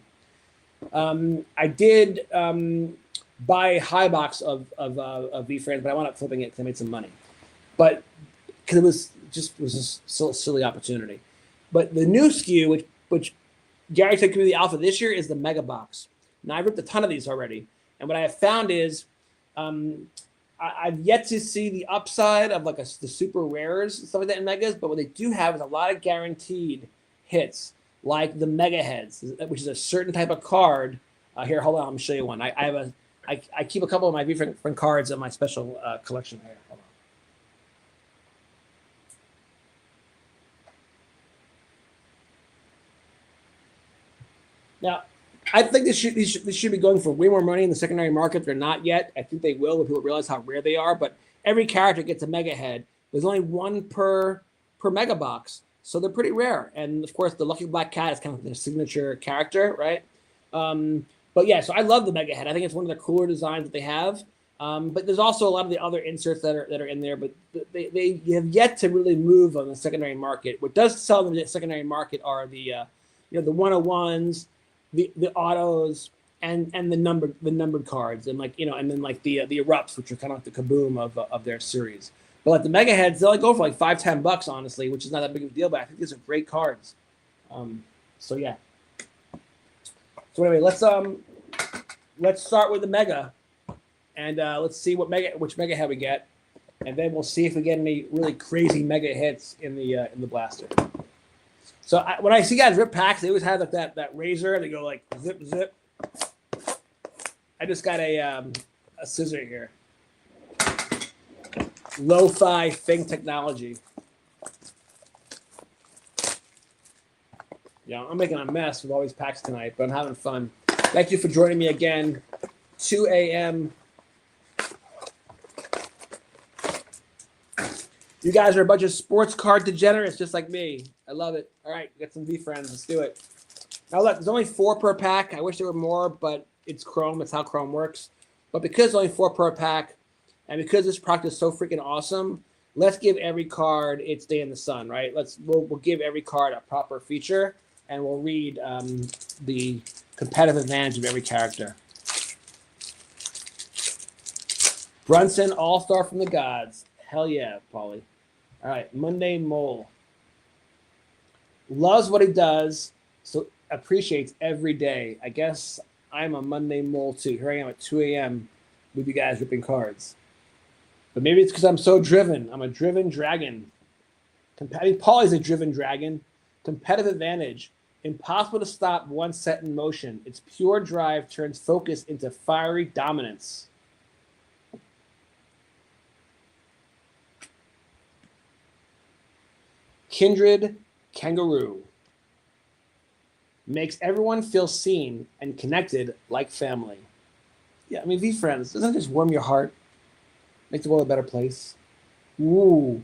I did buy a high box of V-Friends, but I wound up flipping it because I made some money. But because it was just a silly opportunity. But the new SKU, which Gary took me the alpha this year, is the Mega Box. Now, I've ripped a ton of these already. And what I have found is I've yet to see the upside of the super rares and stuff like that in Megas. But what they do have is a lot of guaranteed hits, like the Mega Heads, which is a certain type of card. Here, hold on, I'm going to show you one. I keep a couple of my different cards in my special collection here. Hold on. Now, I think these should be going for way more money in the secondary market. They're not yet. I think they will when people realize how rare they are. But every character gets a Mega Head. There's only one per Mega Box, so they're pretty rare. And of course, the Lucky Black Cat is kind of their signature character, right? But yeah, so I love the Mega Head. I think it's one of the cooler designs that they have. But there's also a lot of the other inserts that are in there. But they have yet to really move on the secondary market. What does sell in the secondary market are the 101s. The autos and the numbered cards and and then the erupts, which are kind of like the kaboom of their series. But like the Mega Heads, they'll go for like $5-10 honestly, which is not that big of a deal. But I think these are great cards. So yeah. So anyway, let's start with the Mega, and let's see which Mega Head we get, and then we'll see if we get any really crazy Mega hits in the blaster. So when I see guys rip packs, they always have like that razor. They go like zip, zip. I just got a scissor here. Lo-fi Fink technology. Yeah, I'm making a mess with all these packs tonight, but I'm having fun. Thank you for joining me again. 2 a.m. You guys are a bunch of sports card degenerates just like me. I love it. All right, get some V-Friends. Let's do it. Now, look, there's only 4 per pack. I wish there were more, but it's Chrome. It's how Chrome works. But because there's only 4 per pack, and because this product is so freaking awesome, let's give every card its day in the sun, right? We'll give every card a proper feature, and we'll read the competitive advantage of every character. Brunson, All-Star from the Gods. Hell yeah, Paulie. All right, Monday Mole. Loves what he does, so appreciates every day. I guess I'm a Monday Mole too. Here I am at 2 a.m. with you guys ripping cards. But maybe it's because I'm so driven. I'm a driven dragon. Paulie's a driven dragon. Competitive advantage. Impossible to stop once set in motion. Its pure drive turns focus into fiery dominance. Kindred Kangaroo. Makes everyone feel seen and connected like family. Yeah, I mean, V-Friends, doesn't it just warm your heart? Make the world a better place? Ooh.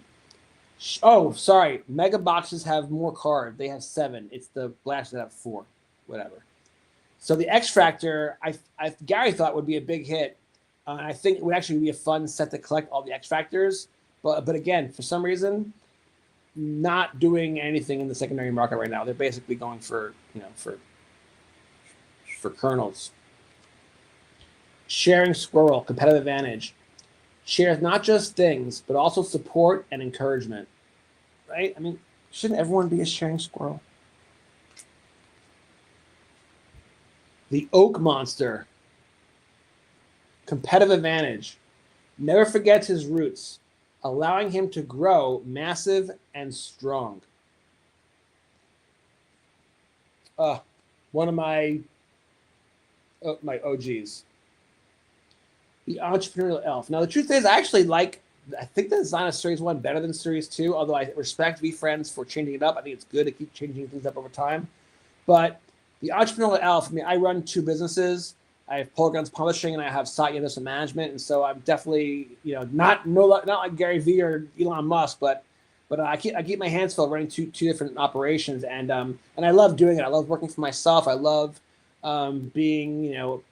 Oh, sorry. Mega boxes have more cards. They have 7. It's the blast that have 4. Whatever. So the X Factor, Gary thought would be a big hit. And I think it would actually be a fun set to collect all the X Factors. But again, for some reason, not doing anything in the secondary market right now. They're basically going for kernels. Sharing Squirrel, competitive advantage. Shares not just things, but also support and encouragement. Right? I mean, shouldn't everyone be a sharing squirrel? The Oak Monster. Competitive advantage. Never forgets his roots, allowing him to grow massive and strong. One of my OGs. The Entrepreneurial Elf. Now, the truth is, I think the design of Series 1 better than Series 2, although I respect V-Friends for changing it up. I think it's good to keep changing things up over time. But the Entrepreneurial Elf, I mean, I run 2 businesses, I have Polar Guns Publishing, and I have Satya Investment Management, and so I'm definitely, not like Gary Vee or Elon Musk, but I keep my hands full running two different operations, and I love doing it. I love working for myself. I love being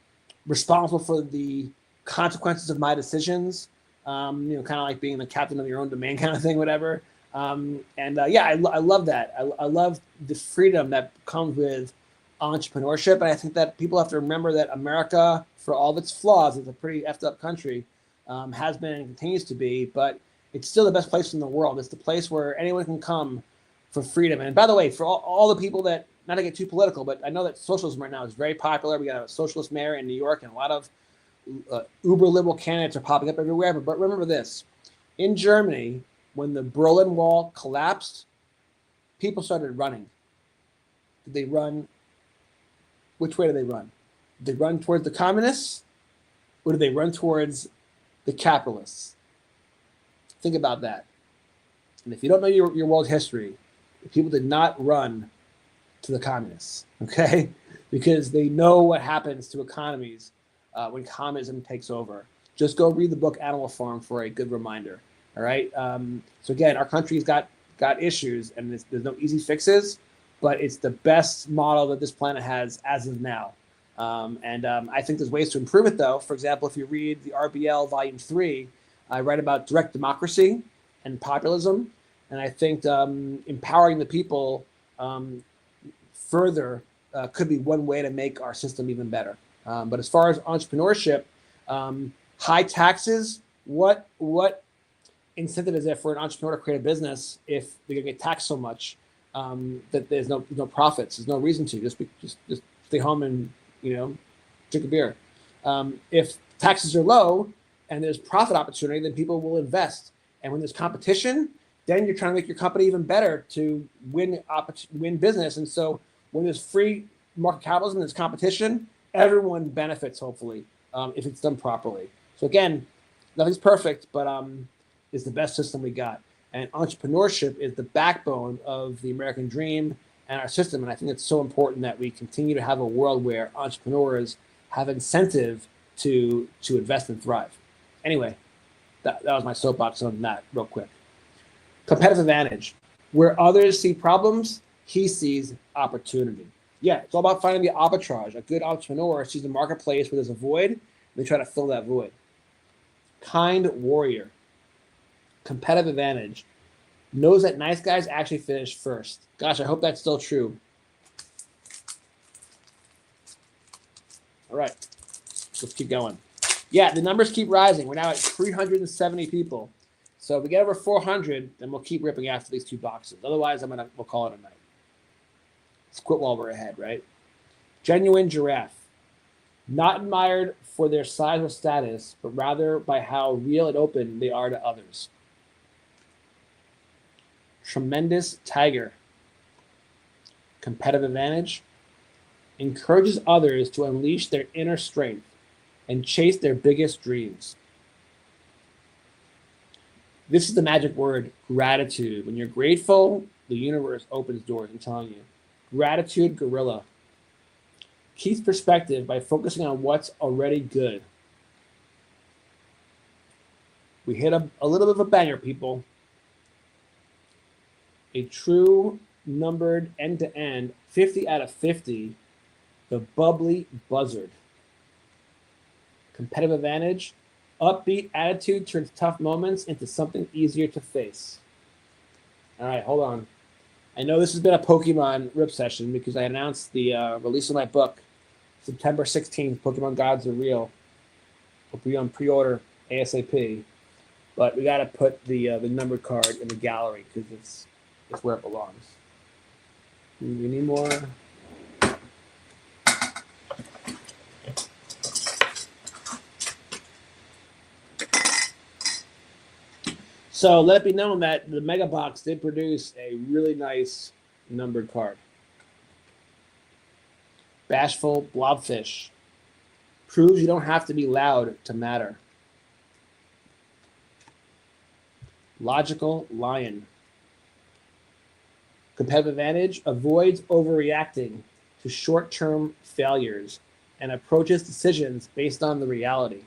responsible for the consequences of my decisions. Kind of like being the captain of your own domain, kind of thing, whatever. I love that. I love the freedom that comes with entrepreneurship, and I think that people have to remember that America, for all of its flaws, is a pretty effed up country, has been and continues to be, but it's still the best place in the world. It's the place where anyone can come for freedom. And by the way, for all the people that, not to get too political, but I know that socialism right now is very popular. We got a socialist mayor in New York, and a lot of uber liberal candidates are popping up everywhere. But remember this: in Germany, when the Berlin Wall collapsed, people started running. Did they run? Which way do they run? Did they run towards the communists, or did they run towards the capitalists? Think about that. And if you don't know your world history, people did not run to the communists, okay? Because they know what happens to economies when communism takes over. Just go read the book Animal Farm for a good reminder, all right? So again, our country's got issues, and there's no easy fixes, but it's the best model that this planet has as of now. I think there's ways to improve it, though. For example, if you read the RBL Volume 3, I write about direct democracy and populism, and I think empowering the people further could be one way to make our system even better. But as far as entrepreneurship, high taxes, what incentive is there for an entrepreneur to create a business if they're going to get taxed so much that there's no profits? There's no reason to. Just stay home and drink a beer. If taxes are low and there's profit opportunity, then people will invest. And when there's competition, then you're trying to make your company even better to win business. And so when there's free market capitalism, there's competition, everyone benefits, hopefully, if it's done properly. So again, nothing's perfect, but it's the best system we got. And entrepreneurship is the backbone of the American dream and our system. And I think it's so important that we continue to have a world where entrepreneurs have incentive to invest and thrive. Anyway, that was my soapbox on that real quick. Competitive advantage. Where others see problems, he sees opportunity. Yeah, it's all about finding the arbitrage. A good entrepreneur sees a marketplace where there's a void, and they try to fill that void. Kind warrior. Competitive advantage. Knows that nice guys actually finish first. Gosh, I hope that's still true. All right, let's keep going. Yeah, the numbers keep rising. We're now at 370 people. So if we get over 400, then we'll keep ripping after these two boxes. Otherwise, we'll call it a night. Let's quit while we're ahead, right? Genuine giraffe. Not admired for their size or status, but rather by how real and open they are to others. Tremendous tiger. Competitive advantage. Encourages others to unleash their inner strength and chase their biggest dreams. This is the magic word, gratitude. When you're grateful, the universe opens doors, I'm telling you. Gratitude gorilla. Keeps perspective by focusing on what's already good. We hit a little bit of a banger, people. A true numbered end-to-end, 50 out of 50, the bubbly buzzard. Competitive advantage, upbeat attitude turns tough moments into something easier to face. All right, hold on. I know this has been a Pokemon rip session because I announced the release of my book, September 16th, Pokemon Gods Are Real. Will be on pre-order ASAP. But we got to put the numbered card in the gallery because it's where it belongs. We need more. So let it be known that the Mega Box did produce a really nice numbered card. Bashful Blobfish. Proves you don't have to be loud to matter. Logical Lion. Competitive advantage. Avoids overreacting to short-term failures and approaches decisions based on the reality.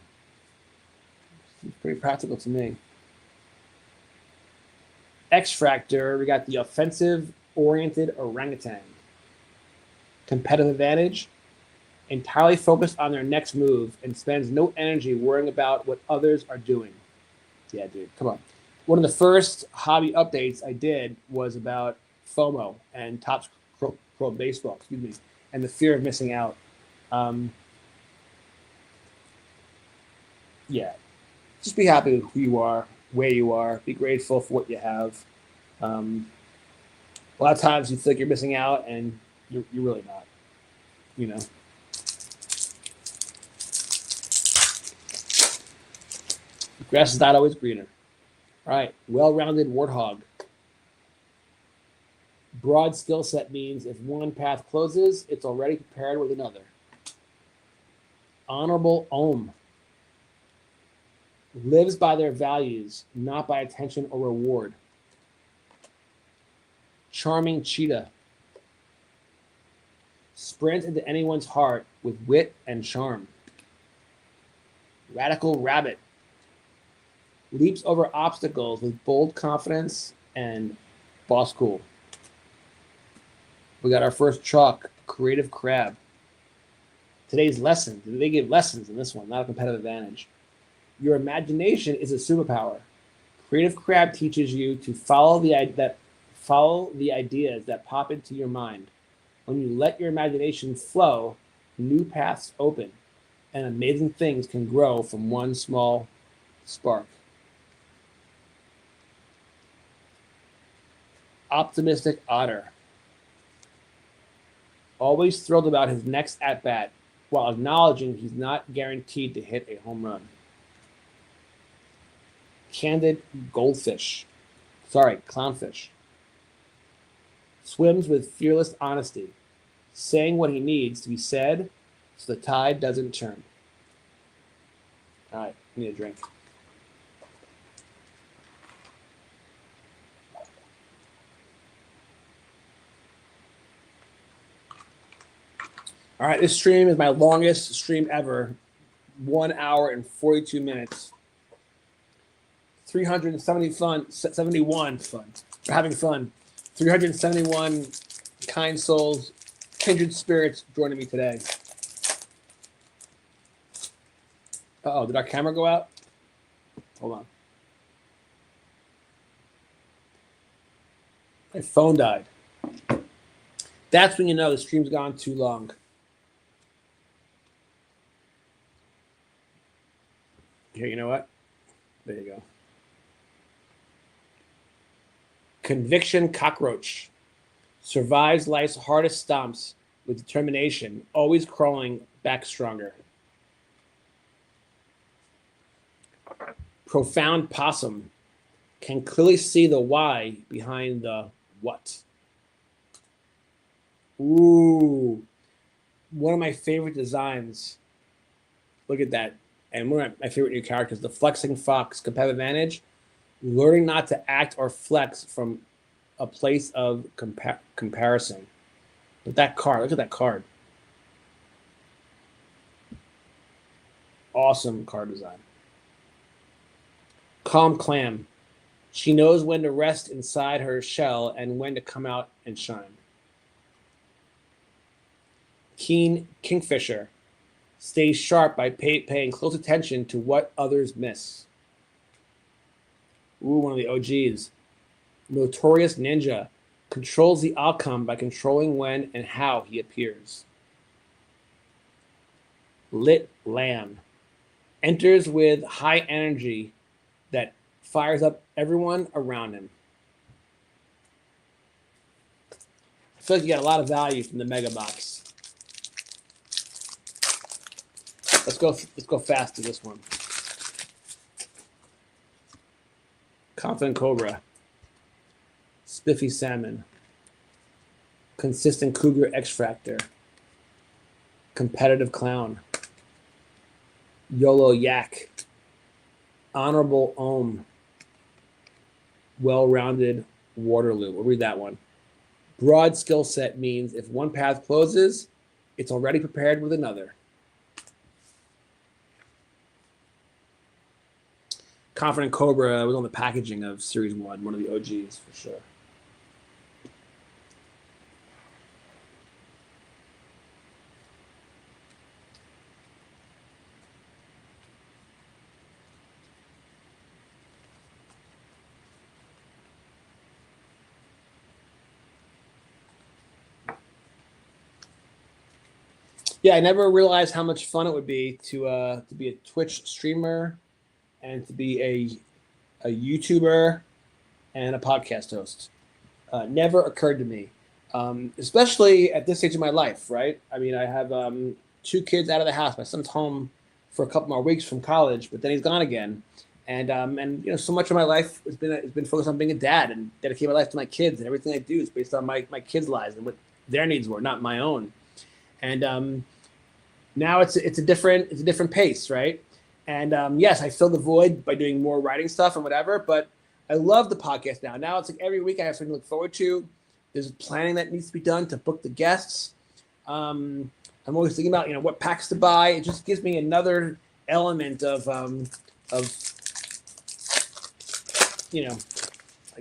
Seems pretty practical to me. X-Fractor, we got the offensive-oriented orangutan. Competitive advantage, entirely focused on their next move and spends no energy worrying about what others are doing. Yeah, dude, come on. One of the first hobby updates I did was about FOMO and Topps Pro Baseball, and the fear of missing out. Yeah, just be happy with who you are, where you are. Be grateful for what you have. A lot of times you feel like you're missing out, and you're really not. You know. The grass is not always greener. All right, well-rounded warthog. Broad skill set means if one path closes, it's already prepared with another. Honorable ohm. Lives by their values, not by attention or reward. Charming cheetah. Sprint into anyone's heart with wit and charm. Radical rabbit. Leaps over obstacles with bold confidence and boss cool. We got our first chalk, creative crab. Today's lesson. They give lessons in this one, not a competitive advantage. Your imagination is a superpower. Creative crab teaches you to follow the ideas that pop into your mind. When you let your imagination flow, new paths open, and amazing things can grow from one small spark. Optimistic otter. Always thrilled about his next at-bat, while acknowledging he's not guaranteed to hit a home run. Candid clownfish. Swims with fearless honesty, saying what he needs to be said so the tide doesn't turn. All right, I need a drink. All right, this stream is my longest stream ever. 1 hour and 42 minutes. 371 fun. We're having fun. 371 kind souls, kindred spirits joining me today. Uh-oh, did our camera go out? Hold on. My phone died. That's when you know the stream's gone too long. Here, you know what? There you go. Conviction cockroach. Survives life's hardest stomps with determination, always crawling back stronger. Profound possum. Can clearly see the why behind the what. Ooh. One of my favorite designs. Look at that. And one of my favorite new characters, the Flexing Fox, competitive advantage. Learning not to act or flex from a place of comparison. With that card, look at that card. Awesome card design. Calm clam. She knows when to rest inside her shell and when to come out and shine. Keen kingfisher. Stays sharp by paying close attention to what others miss. Ooh, one of the OGs. Notorious ninja. Controls the outcome by controlling when and how he appears. Lit lamb. Enters with high energy that fires up everyone around him. I feel like you got a lot of value from the mega box. Let's go fast to this one. Confident Cobra. Spiffy Salmon. Consistent Cougar X-Fractor. Competitive Clown. YOLO Yak. Honorable Ohm. Well-rounded Waterloo. We'll read that one. Broad skill set means if one path closes, it's already prepared with another. Confident Cobra was on the packaging of Series 1, one of the OGs for sure. Yeah, I never realized how much fun it would be to be a Twitch streamer and to be a YouTuber and a podcast host. Never occurred to me, especially at this stage of my life, right? I mean, I have 2 kids out of the house. My son's home for a couple more weeks from college, but then he's gone again. And so much of my life has been focused on being a dad and dedicating my life to my kids, and everything I do is based on my kids' lives and what their needs were, not my own. And now it's a different pace, right? And yes, I fill the void by doing more writing stuff and whatever, but I love the podcast now. Now it's like every week I have something to look forward to. There's planning that needs to be done to book the guests. I'm always thinking about what packs to buy. It just gives me another element of I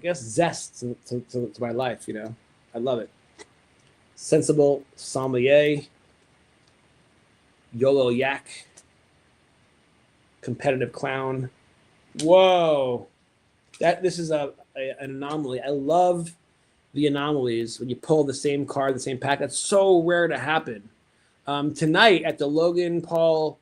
guess zest to my life. I love it. Sensible sommelier, YOLO yak, competitive clown. Whoa. This is an anomaly. I love the anomalies when you pull the same card, the same pack. That's so rare to happen. Tonight at the Logan Paul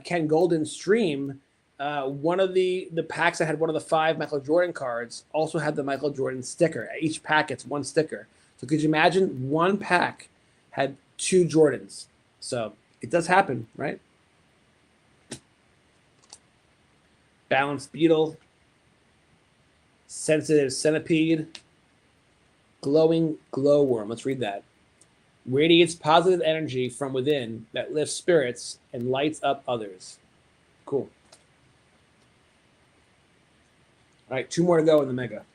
Ken Golden stream, one of the packs that had one of the 5 Michael Jordan cards also had the Michael Jordan sticker. Each pack gets 1 sticker. So could you imagine one pack had 2 Jordans? So it does happen, right? Balanced beetle. Sensitive centipede, glowing glowworm. Let's read that. Radiates positive energy from within that lifts spirits and lights up others. Cool. All right, 2 more to go in the mega.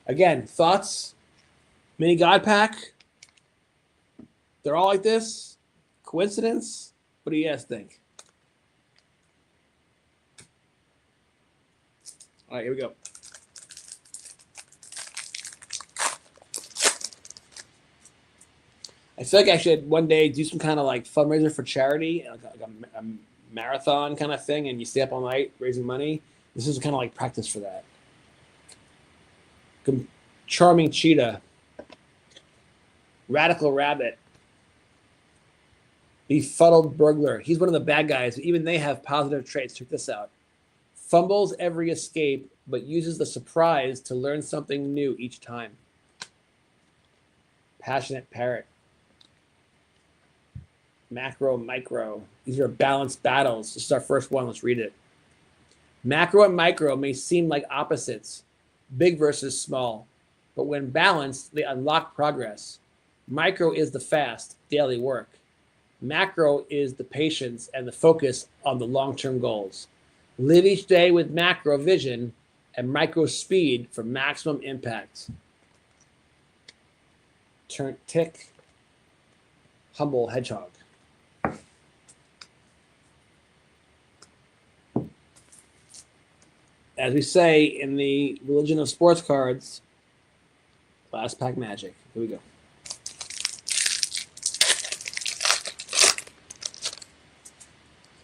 Again, thoughts? Mini God pack? They're all like this? Coincidence? What do you guys think? All right, here we go. I feel like I should one day do some kind of like fundraiser for charity, like a marathon kind of thing, and you stay up all night raising money. This is kind of like practice for that. Charming cheetah, radical rabbit, befuddled burglar. He's one of the bad guys. Even they have positive traits. Check this out. Fumbles every escape, but uses the surprise to learn something new each time. Passionate parrot. Macro, micro. These are balanced battles. This is our first one. Let's read it. Macro and micro may seem like opposites, big versus small, but when balanced, they unlock progress. Micro is the fast, daily work. Macro is the patience and the focus on the long-term goals. Live each day with macro vision and micro speed for maximum impact. Turn tick, humble hedgehog. As we say in the religion of sports cards, last pack magic. Here we go.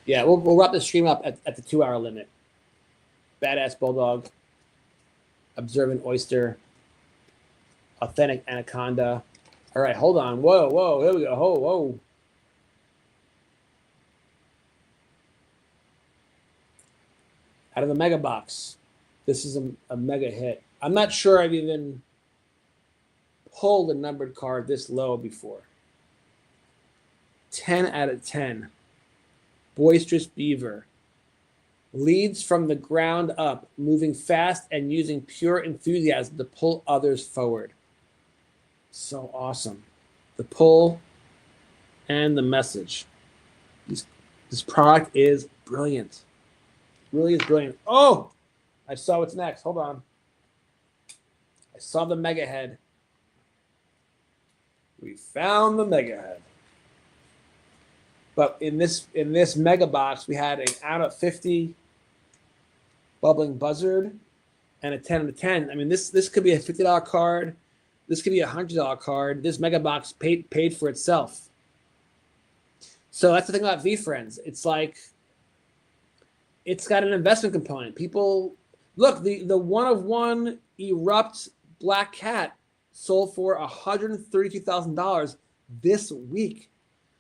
Yeah, we'll wrap the stream up at the 2-hour limit. Badass bulldog, observant oyster, authentic anaconda. All right, hold on. Whoa, here we go. Whoa. Out of the mega box, this is a mega hit. I'm not sure I've even pulled a numbered card this low before. 10 out of 10. Boisterous beaver. Leads from the ground up, moving fast and using pure enthusiasm to pull others forward. So awesome. The pull and the message. This product is brilliant. Really is brilliant. Oh, I saw what's next. Hold on. I saw the mega head. We found the mega head. But in this mega box, we had an out of 50 bubbling buzzard and a 10 out of 10. I mean, this could be a $50 card. This could be a $100 card. This mega box paid for itself. So that's the thing about V-Friends. It's like, it's got an investment component. People, look, the one of one Erupt Black Cat sold for $132,000 this week.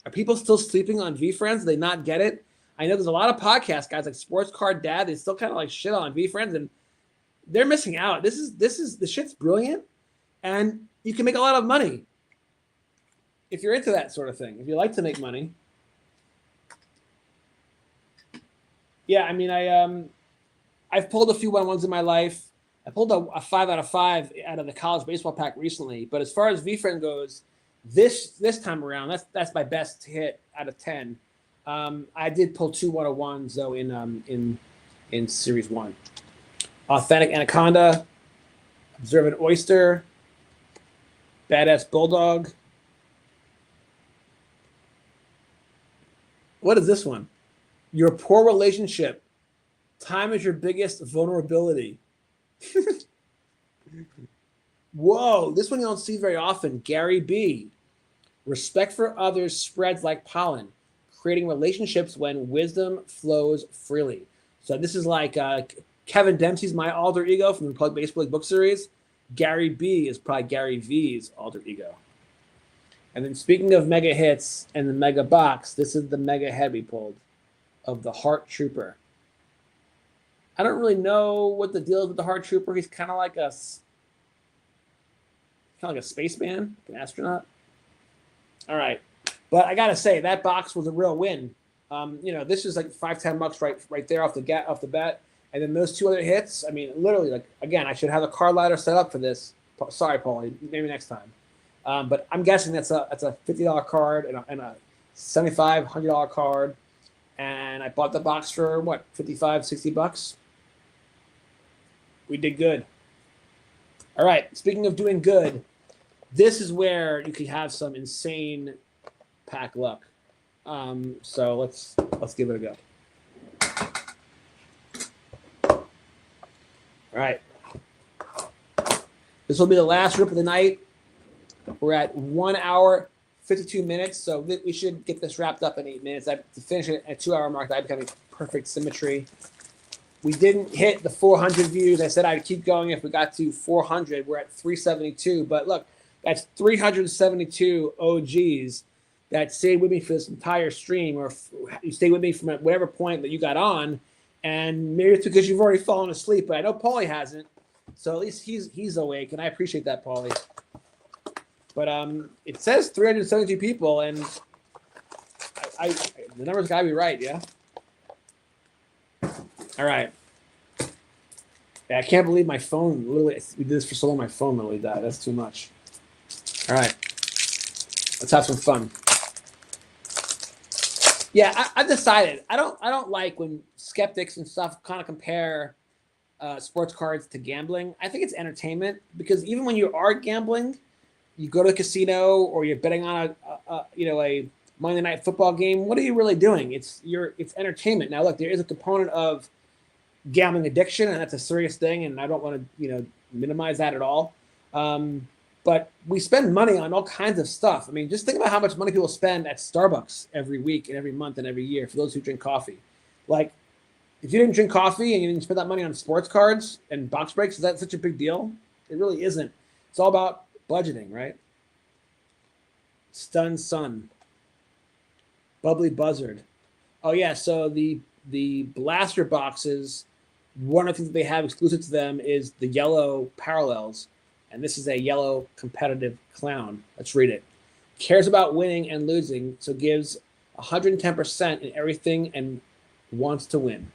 Are people still sleeping on V-Friends? Do they not get it? I know there's a lot of podcast guys like Sports Card Dad. They still kind of like shit on V-Friends, and they're missing out. This is the shit's brilliant, and you can make a lot of money if you're into that sort of thing. If you like to make money. Yeah, I mean, I've pulled a few 1-1s in my life. I pulled a 5 out of 5 out of the college baseball pack recently. But as far as V-Friend goes, this time around, that's my best hit out of 10. I did pull 2 101s though in Series 1. Authentic Anaconda, Observant Oyster, Badass Bulldog. What is this one? Your poor relationship. Time is your biggest vulnerability. Whoa, this one you don't see very often. Gary B. Respect for others spreads like pollen, creating relationships when wisdom flows freely. So this is like Kevin Dempsey's my alter ego from the Public Baseball League book series. Gary B is probably Gary V's alter ego. And then speaking of mega hits and the mega box, this is the mega head we pulled of the Heart Trooper. I don't really know what the deal is with the Heart Trooper. He's kind of like a spaceman, an astronaut. All right, but I gotta say that box was a real win. This is like $5-10 right there off the bat, and then those 2 other hits. I mean, literally, like again, I should have a card ladder set up for this. Sorry, Paulie, maybe next time. But I'm guessing that's a $50 card and a $75, $100 card. And I bought the box for what, $55, $60? We did good. All right. Speaking of doing good, this is where you could have some insane pack luck. So let's give it a go. All right. This will be the last rip of the night. We're at 1 hour, 52 minutes, so we should get this wrapped up in 8 minutes. To finish it at 2 hour mark, that'd become perfect symmetry. We didn't hit the 400 views. I said I'd keep going if we got to 400. We're at 372, but look, that's 372 OGs that stayed with me for this entire stream, or you stayed with me from whatever point that you got on, and maybe it's because you've already fallen asleep, but I know Paulie hasn't, so at least he's awake, and I appreciate that, Paulie. But it says 372 people, and the numbers gotta be right, yeah? All right. Yeah, I can't believe my phone literally, we did this for so long, my phone literally died. That's too much. All right. Let's have some fun. Yeah, I've decided I don't like when skeptics and stuff kind of compare sports cards to gambling. I think it's entertainment, because even when you are gambling, you go to a casino or you're betting on a Monday Night Football game. What are you really doing? It's entertainment. Now, look, there is a component of gambling addiction, and that's a serious thing, and I don't want to minimize that at all. But we spend money on all kinds of stuff. I mean, just think about how much money people spend at Starbucks every week and every month and every year for those who drink coffee. Like, if you didn't drink coffee and you didn't spend that money on sports cards and box breaks, is that such a big deal? It really isn't. It's all about budgeting, right? Stunned Sun. Bubbly Buzzard. Oh, yeah, so the blaster boxes, one of the things they have exclusive to them is the yellow parallels. And this is a yellow competitive clown. Let's read it. Cares about winning and losing, so gives 110% in everything and wants to win.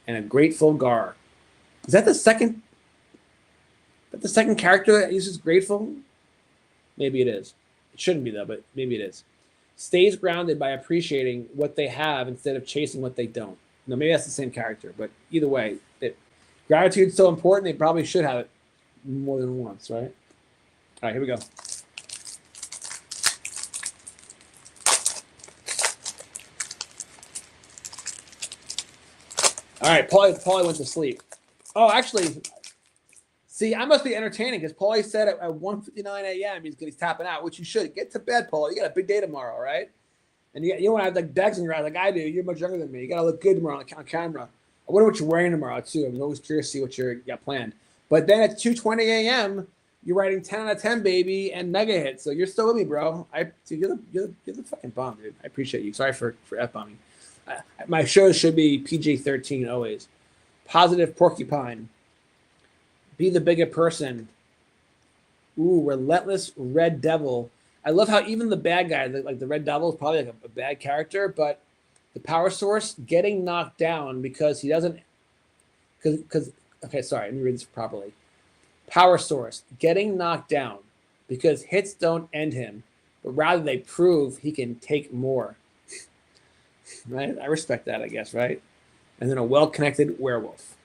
And a Grateful Gar. Is that the second character that uses grateful? Maybe it is. It shouldn't be, though, but maybe it is. Stays grounded by appreciating what they have instead of chasing what they don't. No, maybe that's the same character, but either way, gratitude's so important, they probably should have it more than once, right? All right, here we go. All right, Paulie went to sleep. Oh, actually, see, I must be entertaining because Paulie said at 1:59 a.m. he's tapping out, which you should. Get to bed, Paulie. You got a big day tomorrow, all right? And you want to have like bags in your eyes like I do. You're much younger than me. You got to look good tomorrow on camera. I wonder what you're wearing tomorrow, too. I'm always curious to see what you got planned. But then at 2:20 a.m., you're writing 10 out of 10, baby, and mega hits. So you're still with me, bro. You're the fucking bomb, dude. I appreciate you. Sorry for F-bombing. My shows should be PG-13 always. Positive porcupine. Be the bigger person. Ooh, relentless red devil. I love how even the bad guy, like the red devil, is probably like a bad character, but the power source getting knocked down because he doesn't. Because okay, sorry, let me read this properly. Power source getting knocked down because hits don't end him, but rather they prove he can take more. Right? I respect that, I guess, right? And then a well-connected werewolf.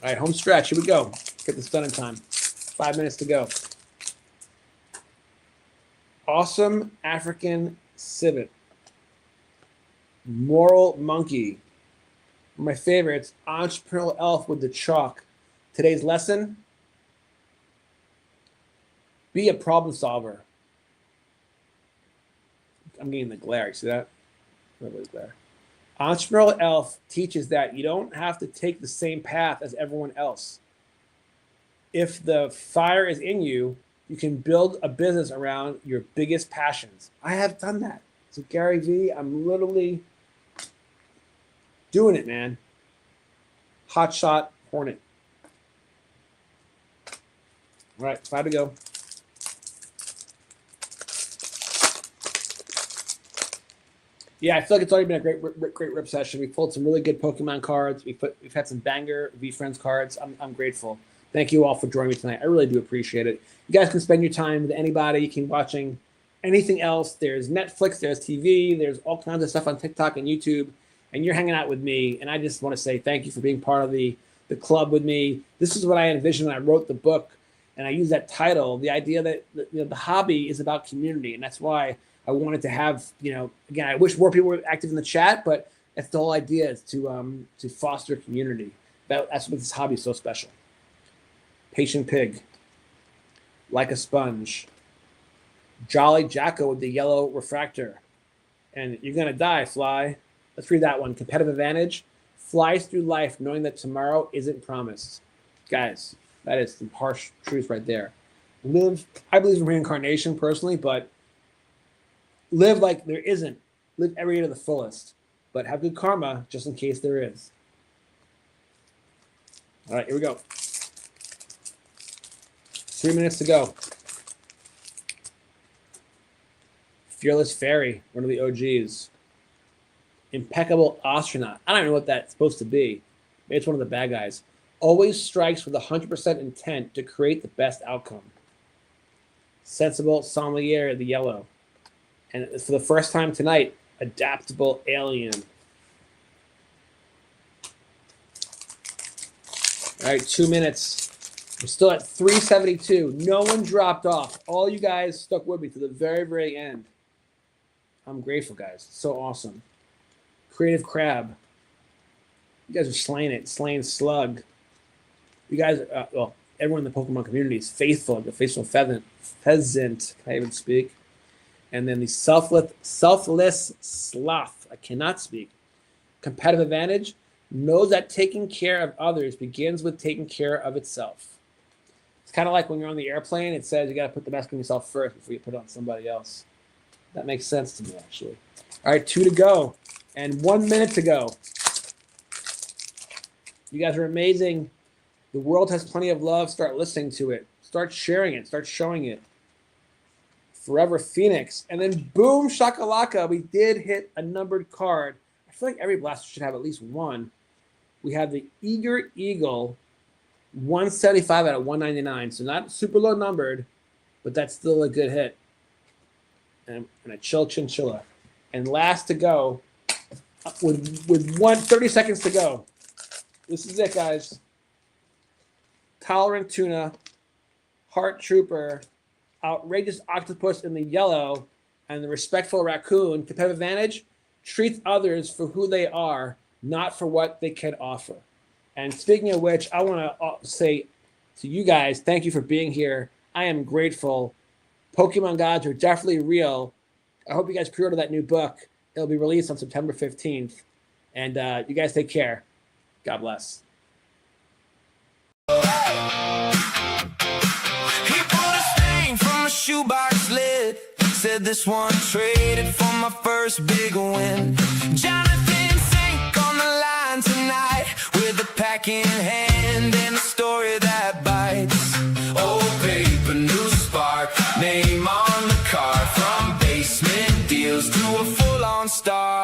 All right, home stretch. Here we go. Get this done in time. 5 minutes to go. Awesome African civet. Moral monkey. My favorites, entrepreneurial elf with the chalk. Today's lesson, be a problem solver. I'm getting the glare. You see that? What glare? Entrepreneurial elf teaches that you don't have to take the same path as everyone else. If the fire is in you, you can build a business around your biggest passions. I have done that. So Gary V, I'm literally doing it, man. Hot shot Hornet. All right, 5 to go. Yeah, I feel like it's already been a great rip session. We pulled some really good Pokemon cards. We've had some banger VFriends cards. I'm grateful. Thank you all for joining me tonight. I really do appreciate it. You guys can spend your time with anybody. You can watching anything else. There's Netflix, there's TV, there's all kinds of stuff on TikTok and YouTube. And you're hanging out with me. And I just want to say thank you for being part of the club with me. This is what I envisioned when I wrote the book. And I use that title, the idea that the hobby is about community. And that's why I wanted to have, again, I wish more people were active in the chat, but that's the whole idea, is to foster community. That's what this hobby is so special. Patient pig. Like a sponge. Jolly Jacko with the yellow refractor. And you're going to die, fly. Let's read that one. Competitive advantage. Flies through life knowing that tomorrow isn't promised. Guys, that is some harsh truth right there. I believe in reincarnation personally, but live like there isn't. Live every day to the fullest. But have good karma just in case there is. All right, here we go. 3 minutes to go. Fearless Fairy, one of the OGs. Impeccable Astronaut. I don't even know what that's supposed to be. Maybe it's one of the bad guys. Always strikes with 100% intent to create the best outcome. Sensible Sommelier, the yellow. And for the first time tonight, Adaptable Alien. All right, 2 minutes. We're still at 372. No one dropped off. All you guys stuck with me to the very, very end. I'm grateful, guys. It's so awesome. Creative Crab. You guys are slaying it. Slaying Slug. You guys, everyone in the Pokemon community is faithful. The faithful pheasant. Can I even speak? And then the selfless sloth. I cannot speak. Competitive advantage. Knows that taking care of others begins with taking care of itself. It's kind of like when you're on the airplane, it says you got to put the mask on yourself first before you put it on somebody else. That makes sense to me, actually. All right, 2 to go. And 1 minute to go. You guys are amazing. The world has plenty of love. Start listening to it. Start sharing it. Start showing it. Forever Phoenix. And then boom, shakalaka. We did hit a numbered card. I feel like every blaster should have at least one. We have the Eager Eagle, 175 out of 199. So not super low numbered, but that's still a good hit. And a Chill Chinchilla. And last to go, with 30 seconds to go. This is it, guys. Tolerant Tuna, Heart Trooper, Outrageous Octopus in the yellow, and the Respectful Raccoon. Competitive advantage, treats others for who they are, not for what they can offer. And speaking of which, I want to say to you guys, thank you for being here. I am grateful. Pokemon gods are definitely real. I hope you guys pre-order that new book. It'll be released on September 15th. And you guys take care. God bless. He pulled a stain from a shoebox lid. Said this one traded for my first big win. Jonathan Fink on the line tonight with a pack in hand and a story that bites. Old paper, new spark, name on the card. From basement deals to a full-on star.